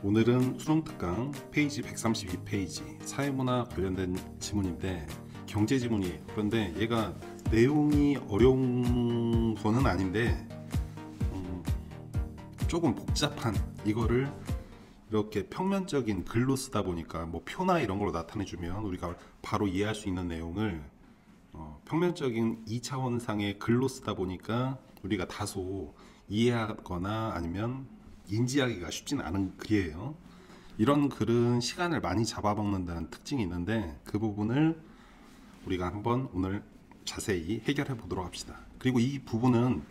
오늘은 수능특강 페이지 132페이지 사회문화 관련된 지문인데 경제 지문이에요. 그런데 얘가 내용이 어려운 거는 아닌데 조금 복잡한 이거를 이렇게 평면적인 글로 쓰다 보니까 뭐 표나 이런 걸로 나타내주면 우리가 바로 이해할 수 있는 내용을 평면적인 2차원상의 글로 쓰다 보니까 우리가 다소 이해하거나 아니면 인지하기가 쉽진 않은 글이에요. 이런 글은 시간을 많이 잡아먹는다는 특징이 있는데 그 부분을 우리가 한번 오늘 자세히 해결해 보도록 합시다. 그리고 이 부분은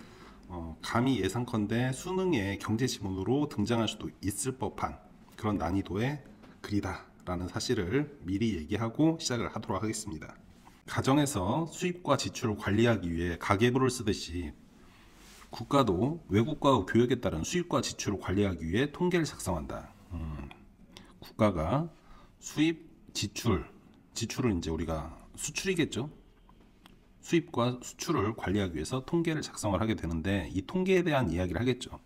감히 예상컨대 수능의 경제 지문으로 등장할 수도 있을 법한 그런 난이도의 글이다 라는 사실을 미리 얘기하고 시작을 하도록 하겠습니다. 가정에서 수입과 지출을 관리하기 위해 가계부를 쓰듯이 국가도 외국과 교역에 따른 수입과 지출을 관리하기 위해 통계를 작성한다. 국가가 수입, 지출은 이제 우리가 수출이겠죠. 수입과 수출을 관리하기 위해서 통계를 작성을 하게 되는데 이 통계에 대한 이야기를 하겠죠.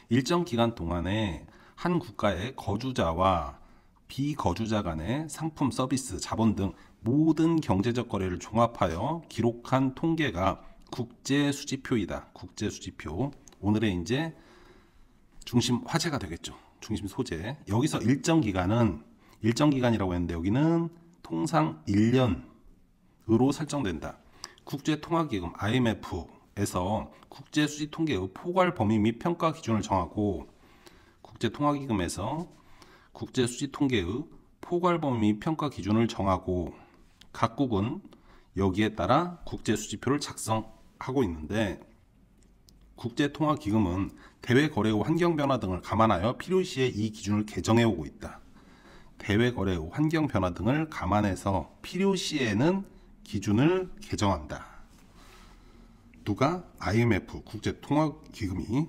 일정 기간 동안에 한 국가의 거주자와 비거주자 간의 상품, 서비스, 자본 등 모든 경제적 거래를 종합하여 기록한 통계가 국제수지표이다. 국제수지표. 오늘의 이제 중심 화제가 되겠죠. 중심 소재. 여기서 일정 기간이라고 했는데 여기는 통상 1년으로 설정된다. 국제통화기금 IMF에서 국제수지통계의 포괄 범위 및 평가 기준을 정하고 국제통화기금에서 국제수지통계의 포괄 범위 및 평가 기준을 정하고 각국은 여기에 따라 국제수지표를 작성하고 있는데 국제통화기금은 대외거래의 환경변화 등을 감안하여 필요시에 이 기준을 개정해오고 있다. 대외거래의 환경변화 등을 감안해서 필요시에는 기준을 개정한다. 누가? IMF 국제통화기금이.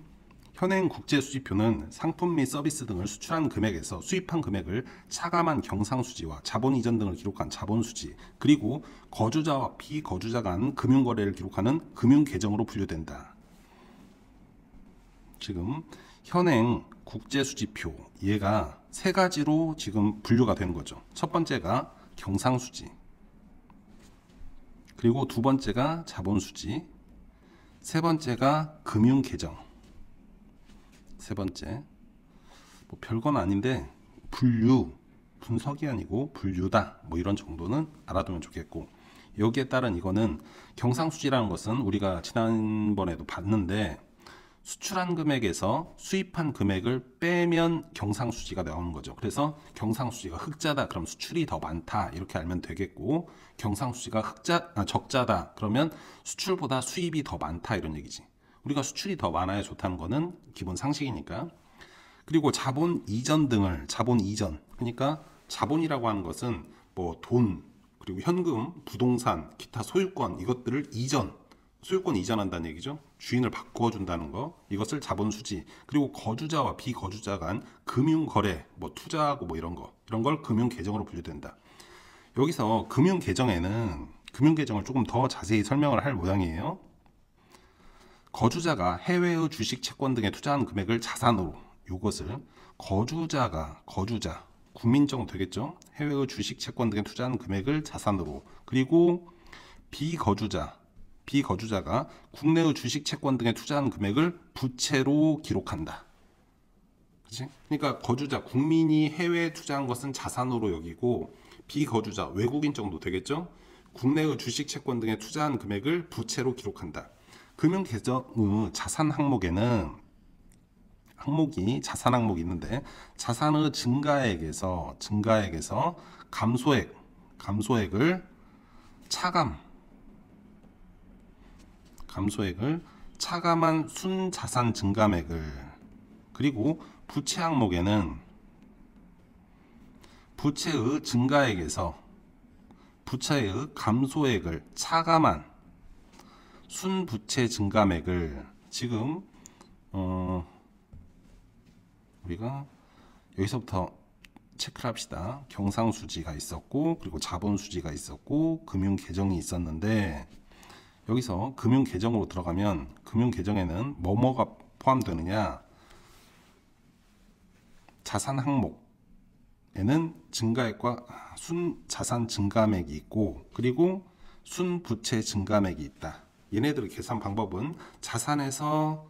현행 국제수지표는 상품 및 서비스 등을 수출한 금액에서 수입한 금액을 차감한 경상수지와 자본 이전 등을 기록한 자본수지, 그리고 거주자와 비거주자 간 금융거래를 기록하는 금융계정으로 분류된다. 지금 현행 국제수지표 얘가 세 가지로 지금 분류가 되는 거죠. 첫 번째가 경상수지, 그리고 두 번째가 자본수지, 세 번째가 금융계정. 세 번째, 뭐 별건 아닌데 분석이 아니고 분류다. 뭐 이런 정도는 알아두면 좋겠고, 여기에 따른 이거는 경상수지라는 것은 우리가 지난번에도 봤는데 수출한 금액에서 수입한 금액을 빼면 경상수지가 나오는 거죠. 그래서 경상수지가 흑자다 그럼 수출이 더 많다 이렇게 알면 되겠고, 경상수지가 적자다 그러면 수출보다 수입이 더 많다 이런 얘기지. 우리가 수출이 더 많아야 좋다는 거는 기본 상식이니까. 그리고 자본 이전 등을 그러니까 자본이라고 하는 것은 뭐 돈, 그리고 현금, 부동산, 기타 소유권 이것들을 소유권 이전한다는 얘기죠. 주인을 바꿔준다는 거, 이것을 자본수지. 그리고 거주자와 비거주자 간 금융거래, 뭐 투자하고 뭐 이런 걸 금융계정으로 분류된다. 여기서 금융계정을 조금 더 자세히 설명을 할 모양이에요. 거주자가 해외의 주식, 채권 등에 투자한 금액을 자산으로, 이것을 거주자, 국민적으로 되겠죠. 해외의 주식, 채권 등에 투자한 금액을 자산으로, 그리고 비거주자가 국내의 주식, 채권 등에 투자한 금액을 부채로 기록한다. 그치? 그러니까 거주자, 국민이 해외에 투자한 것은 자산으로 여기고, 비거주자, 외국인 정도 되겠죠. 국내의 주식, 채권 등에 투자한 금액을 부채로 기록한다. 금융계정의 자산 항목에는 자산 항목이 있는데, 자산의 증가액에서 감소액을 차감한 순자산 증감액을, 그리고 부채 항목에는 부채의 증가액에서 부채의 감소액을 차감한 순부채 증감액을, 지금 우리가 여기서부터 체크를 합시다. 경상수지가 있었고, 그리고 자본수지가 있었고, 금융계정이 있었는데, 여기서 금융계정으로 들어가면 금융계정에는 뭐가 포함되느냐? 자산 항목에는 증가액과 순자산 증가액이 있고 그리고 순부채 증가액이 있다. 얘네들의 계산 방법은 자산에서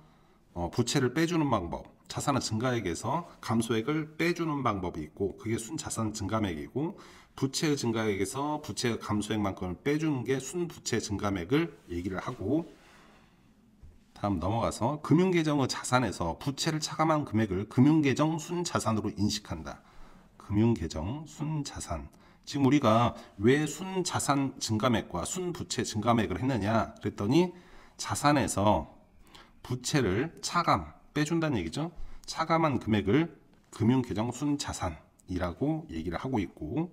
부채를 빼주는 방법, 자산의 증가액에서 감소액을 빼주는 방법이 있고 그게 순자산 증가액이고 부채의 증가액에서 부채의 감소액만큼을 빼주는 게 순부채 증가액을 얘기를 하고 다음 넘어가서 금융계정의 자산에서 부채를 차감한 금액을 금융계정 순자산으로 인식한다. 금융계정 순자산. 지금 우리가 왜 순자산 증가액과 순부채 증가액을 했느냐 그랬더니 자산에서 부채를 차감 빼준다는 얘기죠. 차감한 금액을 금융계정 순자산이라고 얘기를 하고 있고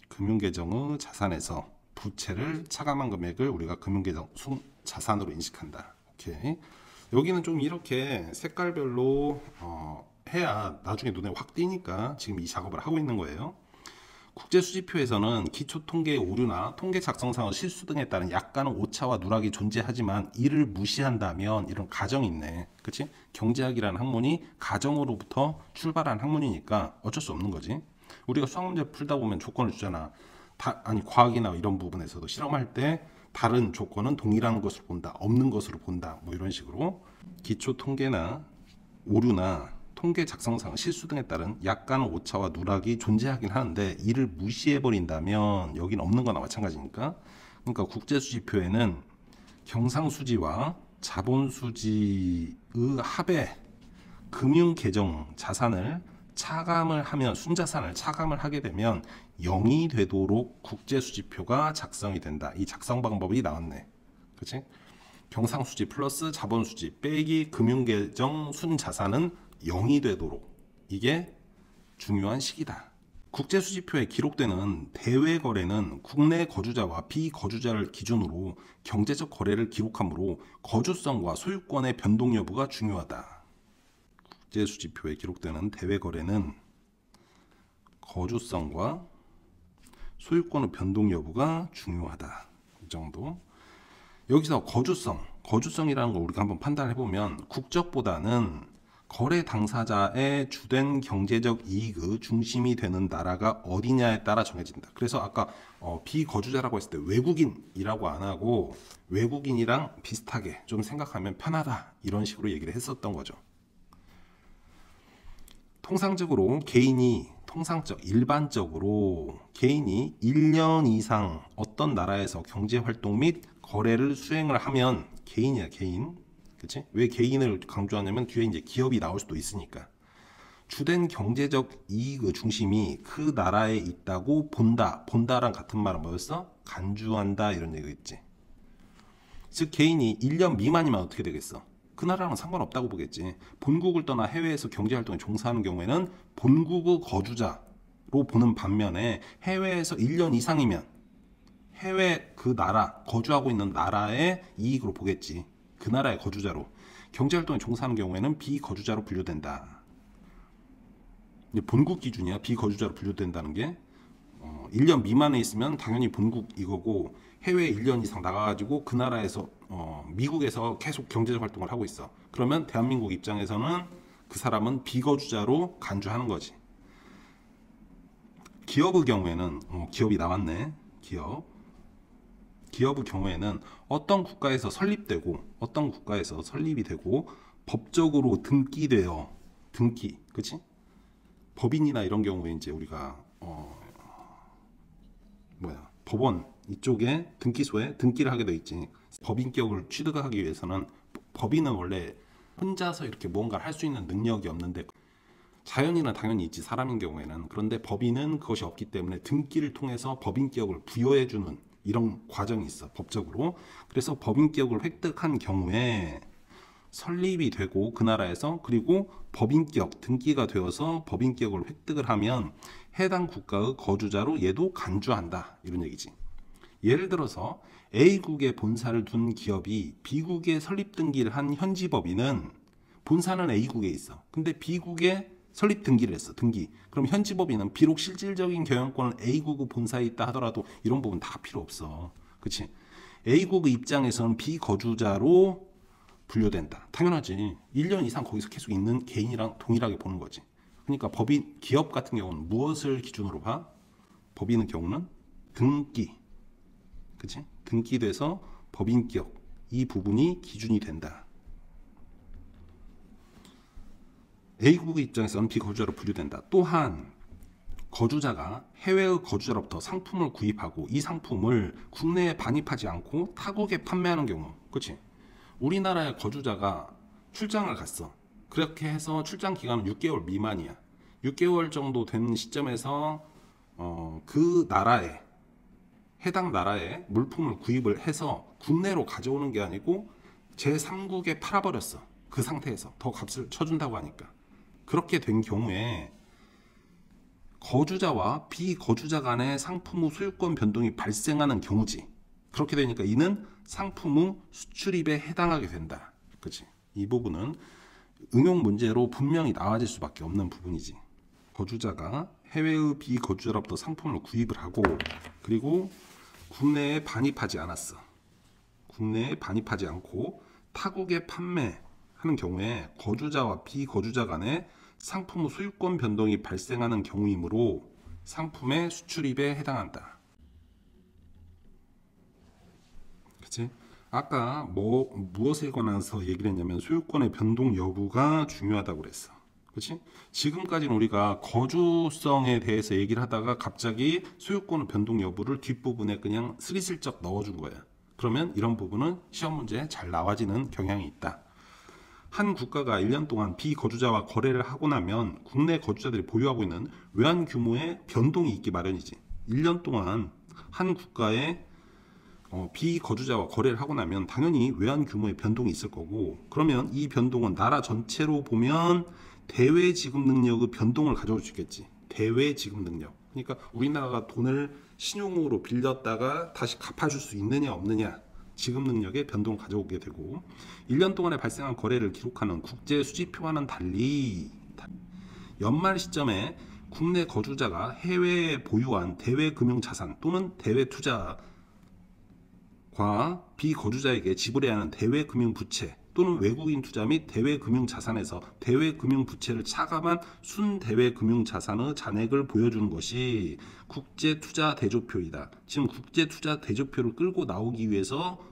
금융계정의 자산에서 부채를 차감한 금액을 우리가 금융계정 순자산으로 인식한다. 오케이. 여기는 좀 이렇게 색깔별로 해야 나중에 눈에 확 띄니까 지금 이 작업을 하고 있는 거예요. 국제수지표에서는 기초통계 오류나 통계 작성상의 실수 등에 따른 약간의 오차와 누락이 존재하지만 이를 무시한다면 이런 가정이 있네. 그치? 경제학이라는 학문이 가정으로부터 출발한 학문이니까 어쩔 수 없는 거지. 우리가 수학 문제 풀다 보면 조건을 주잖아. 아니 과학이나 이런 부분에서도 실험할 때 다른 조건은 동일한 것으로 본다. 없는 것으로 본다. 뭐 이런 식으로 기초통계나 오류나 통계 작성상 실수 등에 따른 약간의 오차와 누락이 존재하긴 하는데 이를 무시해버린다면 여기는 없는 거나 마찬가지니까 그러니까 국제수지표에는 경상수지와 자본수지의 합의 금융계정 자산을 차감을 하면 순자산을 차감을 하게 되면 0이 되도록 국제수지표가 작성이 된다. 이 작성 방법이 나왔네. 그치? 경상수지 플러스 자본수지 빼기 금융계정 순자산은 0이 되도록 이게 중요한 시기다. 국제수지표에 기록되는 대외거래는 국내 거주자와 비거주자를 기준으로 경제적 거래를 기록하므로 거주성과 소유권의 변동 여부가 중요하다. 국제수지표에 기록되는 대외거래는 거주성과 소유권의 변동 여부가 중요하다. 이 정도. 여기서 거주성이라는 걸 우리가 한번 판단해 보면 국적보다는 거래 당사자의 주된 경제적 이익의 중심이 되는 나라가 어디냐에 따라 정해진다. 그래서 아까 비거주자라고 했을 때 외국인이라고 안 하고 외국인이랑 비슷하게 좀 생각하면 편하다. 이런 식으로 얘기를 했었던 거죠. 일반적으로 개인이 1년 이상 어떤 나라에서 경제활동 및 거래를 수행을 하면 개인이야, 개인. 그치? 왜 개인을 강조하냐면 뒤에 이제 기업이 나올 수도 있으니까. 주된 경제적 이익의 중심이 그 나라에 있다고 본다랑 같은 말은 뭐였어? 간주한다 이런 얘기겠지. 즉 개인이 1년 미만이면 어떻게 되겠어? 그 나라랑 상관없다고 보겠지. 본국을 떠나 해외에서 경제활동에 종사하는 경우에는 본국의 거주자로 보는 반면에 해외에서 1년 이상이면 해외 그 나라, 거주하고 있는 나라의 이익으로 보겠지. 그 나라의 거주자로. 경제활동에 종사하는 경우에는 비거주자로 분류된다. 본국 기준이야. 비거주자로 분류된다는 게 1년 미만에 있으면 당연히 본국 이거고 해외에 1년 이상 나가가지고 그 나라에서 미국에서 계속 경제적 활동을 하고 있어. 그러면 대한민국 입장에서는 그 사람은 비거주자로 간주하는 거지. 기업의 경우에는 기업이 나왔네. 기업의 경우에는 어떤 국가에서 설립이 되고 법적으로 등기, 그치? 법인이나 이런 경우에 이제 우리가 법원 이쪽에 등기소에 등기를 하게 돼 있지. 법인격을 취득하기 위해서는 법인은 원래 혼자서 이렇게 무언가를 할 수 있는 능력이 없는데 자연인은 당연히 있지, 사람인 경우에는. 그런데 법인은 그것이 없기 때문에 등기를 통해서 법인격을 부여해주는 이런 과정이 있어, 법적으로. 그래서 법인격을 획득한 경우에 설립이 되고 그 나라에서 그리고 법인격 등기가 되어서 법인격을 획득을 하면 해당 국가의 거주자로 얘도 간주한다 이런 얘기지. 예를 들어서 A국에 본사를 둔 기업이 B국에 설립 등기를 한 현지 법인은 본사는 A국에 있어. 근데 B국에 설립 등기를 했어. 그럼 현지 법인은 비록 실질적인 경영권은 A국의 본사에 있다 하더라도 이런 부분 다 필요 없어. 그치? A국의 입장에서는 비거주자로 분류된다. 당연하지. 1년 이상 거기서 계속 있는 개인이랑 동일하게 보는 거지. 그러니까 법인, 기업 같은 경우는 무엇을 기준으로 봐? 법인의 경우는 등기. 그치? 등기돼서 법인 기업. 이 부분이 기준이 된다. A국의 입장에서는 비거주자로 분류된다. 또한 거주자가 해외의 거주자로부터 상품을 구입하고 이 상품을 국내에 반입하지 않고 타국에 판매하는 경우, 그렇지? 우리나라의 거주자가 출장을 갔어. 그렇게 해서 출장 기간은 6개월 미만이야. 6개월 정도 된 시점에서 그 나라에, 해당 나라에 물품을 구입을 해서 국내로 가져오는 게 아니고 제3국에 팔아버렸어. 그 상태에서 더 값을 쳐준다고 하니까. 그렇게 된 경우에 거주자와 비거주자 간의 상품 후 소유권 변동이 발생하는 경우지. 그렇게 되니까 이는 상품 후 수출입에 해당하게 된다. 그치? 이 부분은 응용 문제로 분명히 나와질 수밖에 없는 부분이지. 거주자가 해외의 비거주자로부터 상품을 구입을 하고 그리고 국내에 반입하지 않았어. 국내에 반입하지 않고 타국에 판매하는 경우에 거주자와 비거주자 간의 상품 후 소유권 변동이 발생하는 경우이므로 상품의 수출입에 해당한다. 그치? 아까 무엇에 관해서 얘기를 했냐면 소유권의 변동 여부가 중요하다고 그랬어. 그치? 지금까지는 우리가 거주성에 대해서 얘기를 하다가 갑자기 소유권 변동 여부를 뒷부분에 그냥 스리슬쩍 넣어준 거야. 그러면 이런 부분은 시험 문제에 잘 나와지는 경향이 있다. 한 국가가 1년 동안 비거주자와 거래를 하고 나면 국내 거주자들이 보유하고 있는 외환 규모의 변동이 있기 마련이지. 1년 동안 한 국가에 비거주자와 거래를 하고 나면 당연히 외환 규모의 변동이 있을 거고, 그러면 이 변동은 나라 전체로 보면 대외 지급 능력의 변동을 가져올 수 있겠지. 대외 지급 능력. 그러니까 우리나라가 돈을 신용으로 빌렸다가 다시 갚아줄 수 있느냐 없느냐, 지급 능력의 변동을 가져오게 되고, 1년 동안에 발생한 거래를 기록하는 국제 수지표와는 달리 연말 시점에 국내 거주자가 해외에 보유한 대외 금융 자산 또는 대외 투자과 비거주자에게 지불해야 하는 대외 금융 부채 또는 외국인 투자 및 대외 금융 자산에서 대외 금융 부채를 차감한 순대외 금융 자산의 잔액을 보여주는 것이 국제 투자 대조표이다. 지금 국제 투자 대조표를 끌고 나오기 위해서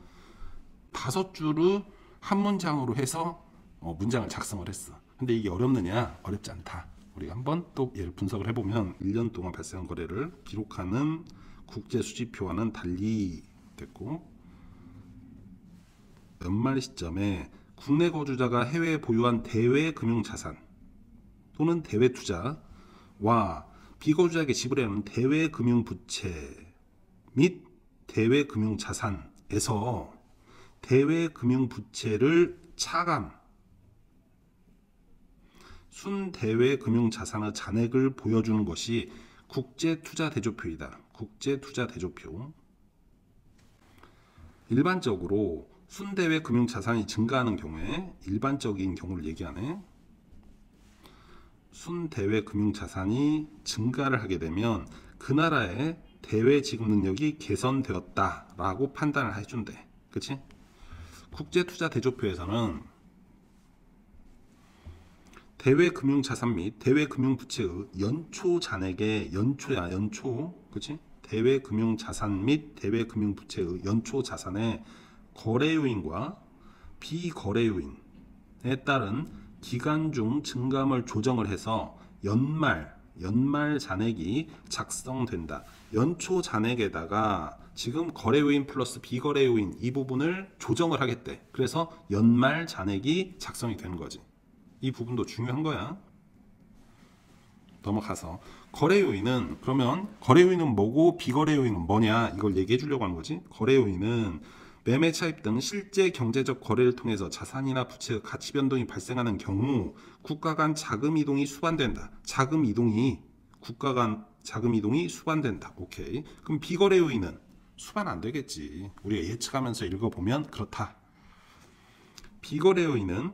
5줄을 한 문장으로 해서 문장을 작성을 했어. 근데 이게 어렵느냐? 어렵지 않다. 우리가 한번 또 얘를 분석을 해보면 1년 동안 발생한 거래를 기록하는 국제 수지표와는 달리 됐고, 연말 시점에 국내 거주자가 해외에 보유한 대외 금융 자산 또는 대외 투자와 비거주자에게 지불해야 하는 대외 금융 부채 및 대외 금융 자산에서 대외 금융 부채를 차감, 순대외 금융 자산의 잔액을 보여주는 것이 국제 투자 대조표이다. 국제 투자 대조표. 일반적으로 순대외 금융 자산이 증가하는 경우에, 일반적인 경우를 얘기하네. 순대외 금융 자산이 증가를 하게 되면 그 나라의 대외 지급 능력이 개선되었다라고 판단을 해준대. 그치? 국제 투자 대조표에서는 대외 금융 자산 및 대외 금융 부채의 연초 잔액의 연초, 그치? 대외 금융 자산 및 대외 금융 부채의 연초 자산의 거래 요인과 비거래 요인에 따른 기간 중 증감을 조정을 해서 연말 잔액이 작성된다. 연초 잔액에다가 지금 거래 요인 플러스 비거래 요인 이 부분을 조정을 하겠대. 그래서 연말 잔액이 작성이 되는 거지. 이 부분도 중요한 거야. 넘어가서 거래 요인은, 그러면 거래 요인은 뭐고 비거래 요인은 뭐냐, 이걸 얘기해 주려고 하는 거지. 거래 요인은 매매 차입 등 실제 경제적 거래를 통해서 자산이나 부채의 가치 변동이 발생하는 경우 국가 간 자금 이동이 수반된다. 국가 간 자금 이동이 수반된다. 오케이. 그럼 비거래 요인은 수반 안 되겠지. 우리가 예측하면서 읽어보면 그렇다. 비거래 요인은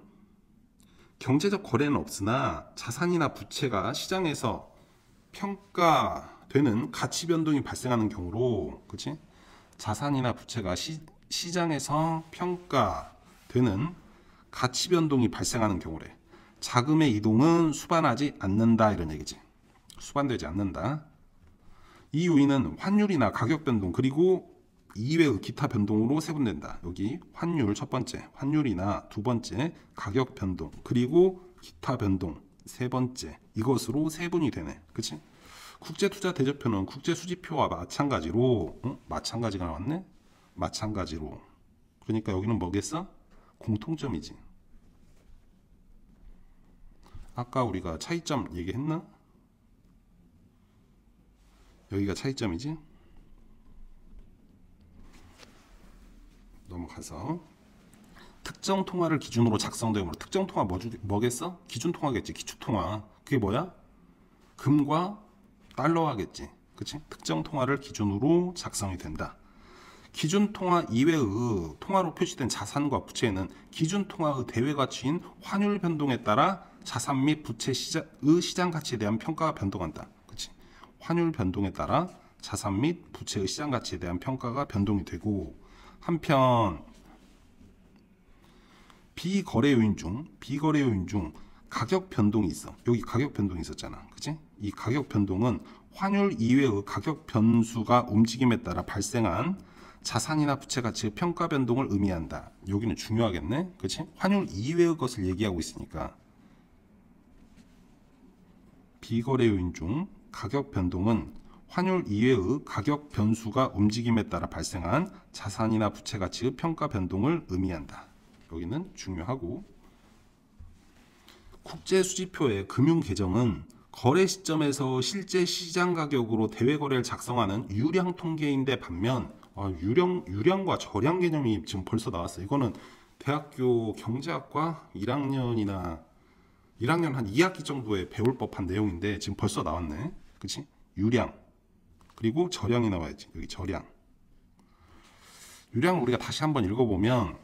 경제적 거래는 없으나 자산이나 부채가 시장에서 평가되는 가치 변동이 발생하는 경우로, 그치? 자산이나 부채가 시장에서 평가되는 가치 변동이 발생하는 경우래. 자금의 이동은 수반하지 않는다 이런 얘기지. 수반되지 않는다. 이 요인은 환율이나 가격 변동 그리고 이외의 기타 변동으로 세분된다. 여기 환율 첫 번째, 환율이나 두 번째, 가격 변동 그리고 기타 변동 세 번째, 이것으로 세분이 되네. 그치? 국제투자대조표는 국제수지표와 마찬가지로 마찬가지가 나왔네? 마찬가지로. 그러니까 여기는 뭐겠어? 공통점이지. 아까 우리가 차이점 얘기했나? 여기가 차이점이지. 넘어가서 특정 통화를 기준으로 작성되므로 특정 통화 뭐겠어? 기준 통화겠지. 기축 통화. 그게 뭐야? 금과 달러화겠지. 그치? 특정 통화를 기준으로 작성이 된다. 기준 통화 이외의 통화로 표시된 자산과 부채는 기준 통화의 대외 가치인 환율 변동에 따라 자산 및 부채의 시장 가치에 대한 평가가 변동한다. 그치? 환율 변동에 따라 자산 및 부채의 시장 가치에 대한 평가가 변동이 되고, 한편 비거래 요인 중 가격 변동이 있어. 여기 가격 변동이 있었잖아. 그치? 이 가격 변동은 환율 이외의 가격 변수가 움직임에 따라 발생한 자산이나 부채 가치의 평가 변동을 의미한다. 여기는 중요하겠네. 그치? 환율 이외의 것을 얘기하고 있으니까. 비거래 요인 중 가격 변동은 환율 이외의 가격 변수가 움직임에 따라 발생한 자산이나 부채 가치의 평가 변동을 의미한다. 여기는 중요하고, 국제수지표의 금융계정은 거래 시점에서 실제 시장 가격으로 대외 거래를 작성하는 유량 통계인데 반면 유량과 저량 개념이 지금 벌써 나왔어요. 이거는 대학교 경제학과 1학년 한 2학기 정도에 배울 법한 내용인데 지금 벌써 나왔네. 그치? 유량 그리고 저량이 나와야지. 여기 저량. 유량 우리가 다시 한번 읽어보면,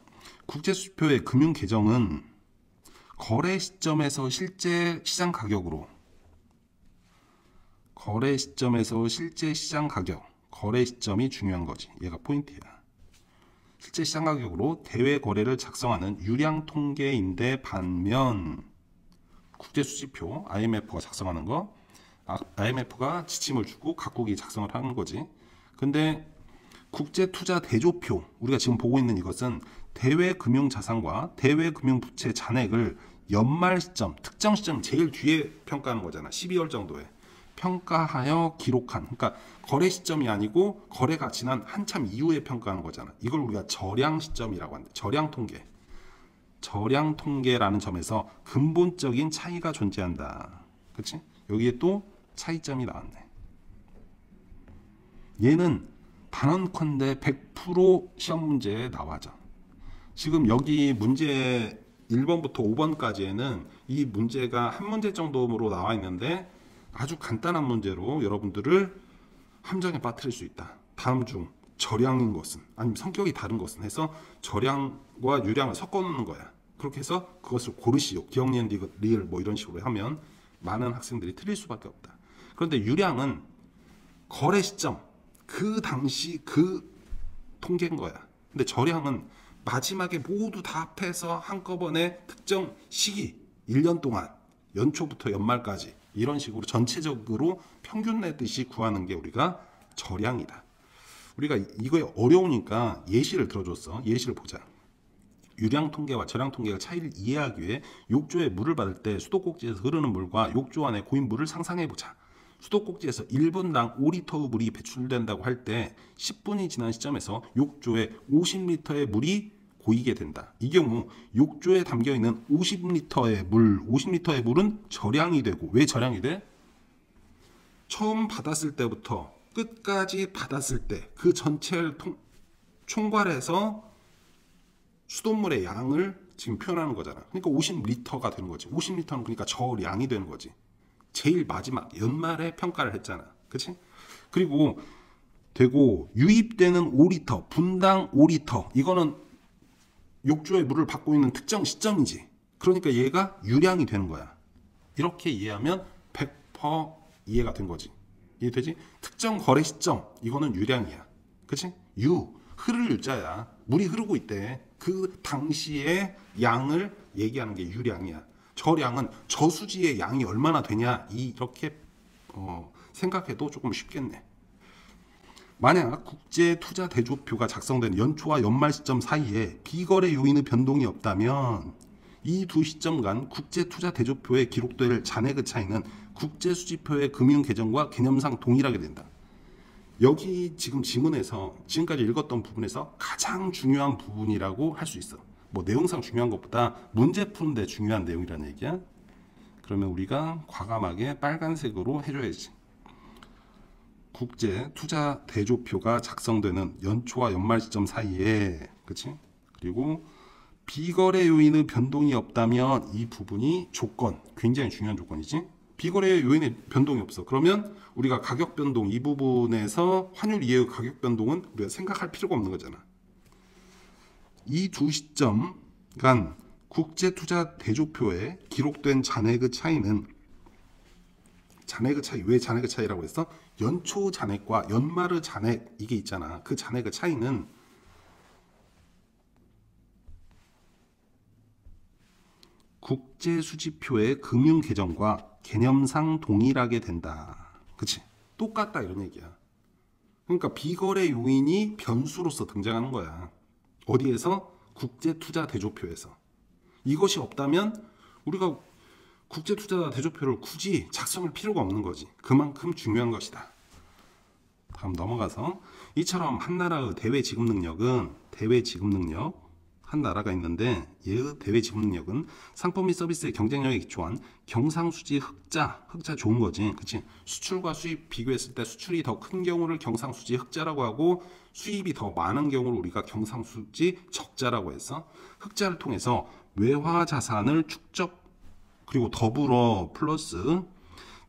국제수표의 금융계정은 거래 시점에서 실제 시장 가격으로, 거래 시점에서 실제 시장 가격, 거래 시점이 중요한 거지. 얘가 포인트야. 실제 시장 가격으로 대외 거래를 작성하는 유량 통계인데 반면 국제수지표 IMF가 작성하는 거, IMF가 지침을 주고 각국이 작성을 하는 거지. 근데 국제투자대조표, 우리가 지금 보고 있는 이것은 대외 금융자산과 대외 금융부채 잔액을 연말 시점, 특정 시점 제일 뒤에 평가하는 거잖아. 12월 정도에 평가하여 기록한, 그러니까 거래 시점이 아니고 거래가 지난 한참 이후에 평가하는 거잖아. 이걸 우리가 저량 시점이라고 한다. 저량 통계. 저량 통계라는 점에서 근본적인 차이가 존재한다. 그치? 여기에 또 차이점이 나왔네. 얘는 단언컨대 100% 시험 문제에 나와져. 지금 여기 문제 1번부터 5번까지에는 이 문제가 한 문제 정도로 나와 있는데 아주 간단한 문제로 여러분들을 함정에 빠뜨릴 수 있다. 다음 중 저량인 것은, 아니면 성격이 다른 것은 해서 저량과 유량을 섞어 놓는 거야. 그렇게 해서 그것을 고르시오. 기억, 니은, 리을 뭐 이런 식으로 하면 많은 학생들이 틀릴 수밖에 없다. 그런데 유량은 거래 시점, 그 당시 그 통계인 거야. 근데 저량은 마지막에 모두 다 합해서 한꺼번에 특정 시기, 1년 동안 연초부터 연말까지 이런 식으로 전체적으로 평균 내듯이 구하는 게 우리가 저량이다. 우리가 이거에 어려우니까 예시를 들어줬어. 예시를 보자. 유량 통계와 저량 통계의 차이를 이해하기 위해 욕조에 물을 받을 때 수도꼭지에서 흐르는 물과 욕조 안에 고인 물을 상상해 보자. 수도꼭지에서 1분당 5리터의 물이 배출된다고 할 때 10분이 지난 시점에서 욕조에 50리터의 물이 고이게 된다. 이 경우 욕조에 담겨있는 50리터의 물은 저량이 되고, 왜 저량이 돼? 처음 받았을 때부터 끝까지 받았을 때 그 전체를 총괄해서 수돗물의 양을 지금 표현하는 거잖아. 그러니까 50리터가 되는 거지. 50리터는 그러니까 저량이 되는 거지. 제일 마지막 연말에 평가를 했잖아. 그치? 그리고 되고 유입되는 5리터, 분당 5리터, 이거는 욕조에 물을 받고 있는 특정 시점이지. 그러니까 얘가 유량이 되는 거야. 이렇게 이해하면 100% 이해가 된 거지. 이해되지? 특정 거래 시점, 이거는 유량이야. 그치? 흐를 유자야. 물이 흐르고 있대. 그 당시의 양을 얘기하는 게 유량이야. 저량은 저수지의 양이 얼마나 되냐 이렇게 생각해도 조금 쉽겠네. 만약 국제투자대조표가 작성된 연초와 연말 시점 사이에 비거래 요인의 변동이 없다면 이 두 시점 간 국제투자대조표에 기록될 잔액의 차이는 국제수지표의 금융계정과 개념상 동일하게 된다. 여기 지금 지문에서 지금까지 읽었던 부분에서 가장 중요한 부분이라고 할 수 있어. 뭐 내용상 중요한 것보다 문제 푸는데 중요한 내용이라는 얘기야. 그러면 우리가 과감하게 빨간색으로 해줘야지. 국제투자대조표가 작성되는 연초와 연말 시점 사이에, 그치? 그리고 비거래 요인의 변동이 없다면 이 부분이 조건, 굉장히 중요한 조건이지. 비거래 요인의 변동이 없어. 그러면 우리가 가격 변동 이 부분에서 환율 이해의 가격 변동은 우리가 생각할 필요가 없는 거잖아. 이 두 시점 간 국제투자대조표에 기록된 잔액의 차이는 잔액의 차이, 왜 잔액의 차이라고 했어? 연초 잔액과 연말의 잔액 이게 있잖아. 그 잔액의 차이는 국제수지표의 금융계정과 개념상 동일하게 된다. 그치? 똑같다 이런 얘기야. 그러니까 비거래 요인이 변수로서 등장하는 거야. 어디에서? 국제투자대조표에서. 이것이 없다면 우리가 국제투자대조표를 굳이 작성할 필요가 없는 거지. 그만큼 중요한 것이다. 다음 넘어가서 이처럼 한 나라의 대외 지급 능력은 한 나라가 있는데 얘의 대외 지급 능력은 상품 및 서비스의 경쟁력에 기초한 경상수지 흑자 좋은 거지. 그치? 수출과 수입 비교했을 때 수출이 더 큰 경우를 경상수지 흑자라고 하고 수입이 더 많은 경우를 우리가 경상수지 적자라고 해서 흑자를 통해서 외화 자산을 축적 그리고 더불어 플러스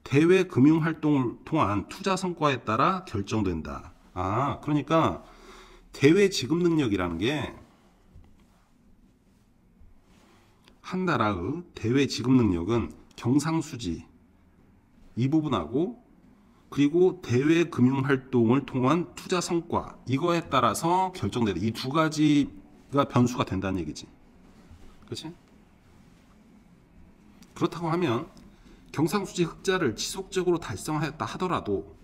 대외 금융 활동을 통한 투자 성과에 따라 결정된다. 그러니까 대외 지급 능력이라는 게 한 나라의 대외 지급 능력은 경상수지 이 부분하고 그리고 대외 금융 활동을 통한 투자 성과 이거에 따라서 결정된다. 이 두 가지가 변수가 된다는 얘기지. 그렇지? 그렇다고 하면 경상수지 흑자를 지속적으로 달성하였다 하더라도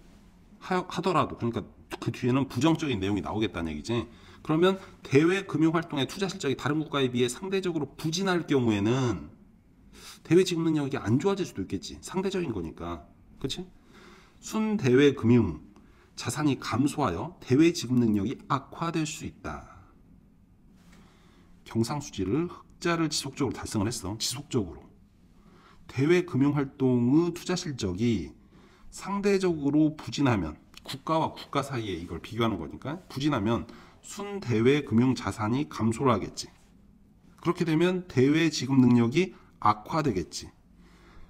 그러니까 그 뒤에는 부정적인 내용이 나오겠다는 얘기지. 그러면 대외 금융활동의 투자 실적이 다른 국가에 비해 상대적으로 부진할 경우에는 대외 지급 능력이 안 좋아질 수도 있겠지. 상대적인 거니까. 그렇지? 순대외 금융 자산이 감소하여 대외 지급 능력이 악화될 수 있다. 경상수지를 흑자를 지속적으로 달성을 했어. 지속적으로. 대외 금융활동의 투자 실적이 상대적으로 부진하면 국가와 국가 사이에 이걸 비교하는 거니까 부진하면 순대외 금융 자산이 감소를 하겠지. 그렇게 되면 대외 지급 능력이 악화되겠지.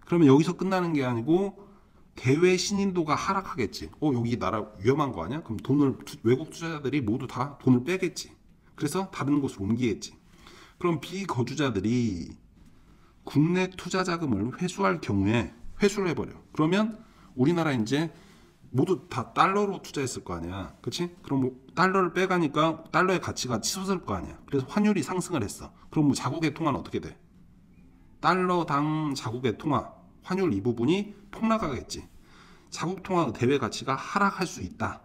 그러면 여기서 끝나는 게 아니고 대외 신인도가 하락하겠지. 여기 나라 위험한 거 아니야? 그럼 외국 투자자들이 모두 다 돈을 빼겠지. 그래서 다른 곳으로 옮기겠지. 그럼 비거주자들이 국내 투자 자금을 회수할 경우에 회수를 해버려. 그러면 우리나라 이제 모두 다 달러로 투자했을 거 아니야. 그치? 그럼 뭐 달러를 빼가니까 달러의 가치가 치솟을 거 아니야. 그래서 환율이 상승을 했어. 그럼 뭐 자국의 통화는 어떻게 돼? 달러당 자국의 통화, 환율 이 부분이 폭락하겠지. 자국 통화 대외 가치가 하락할 수 있다.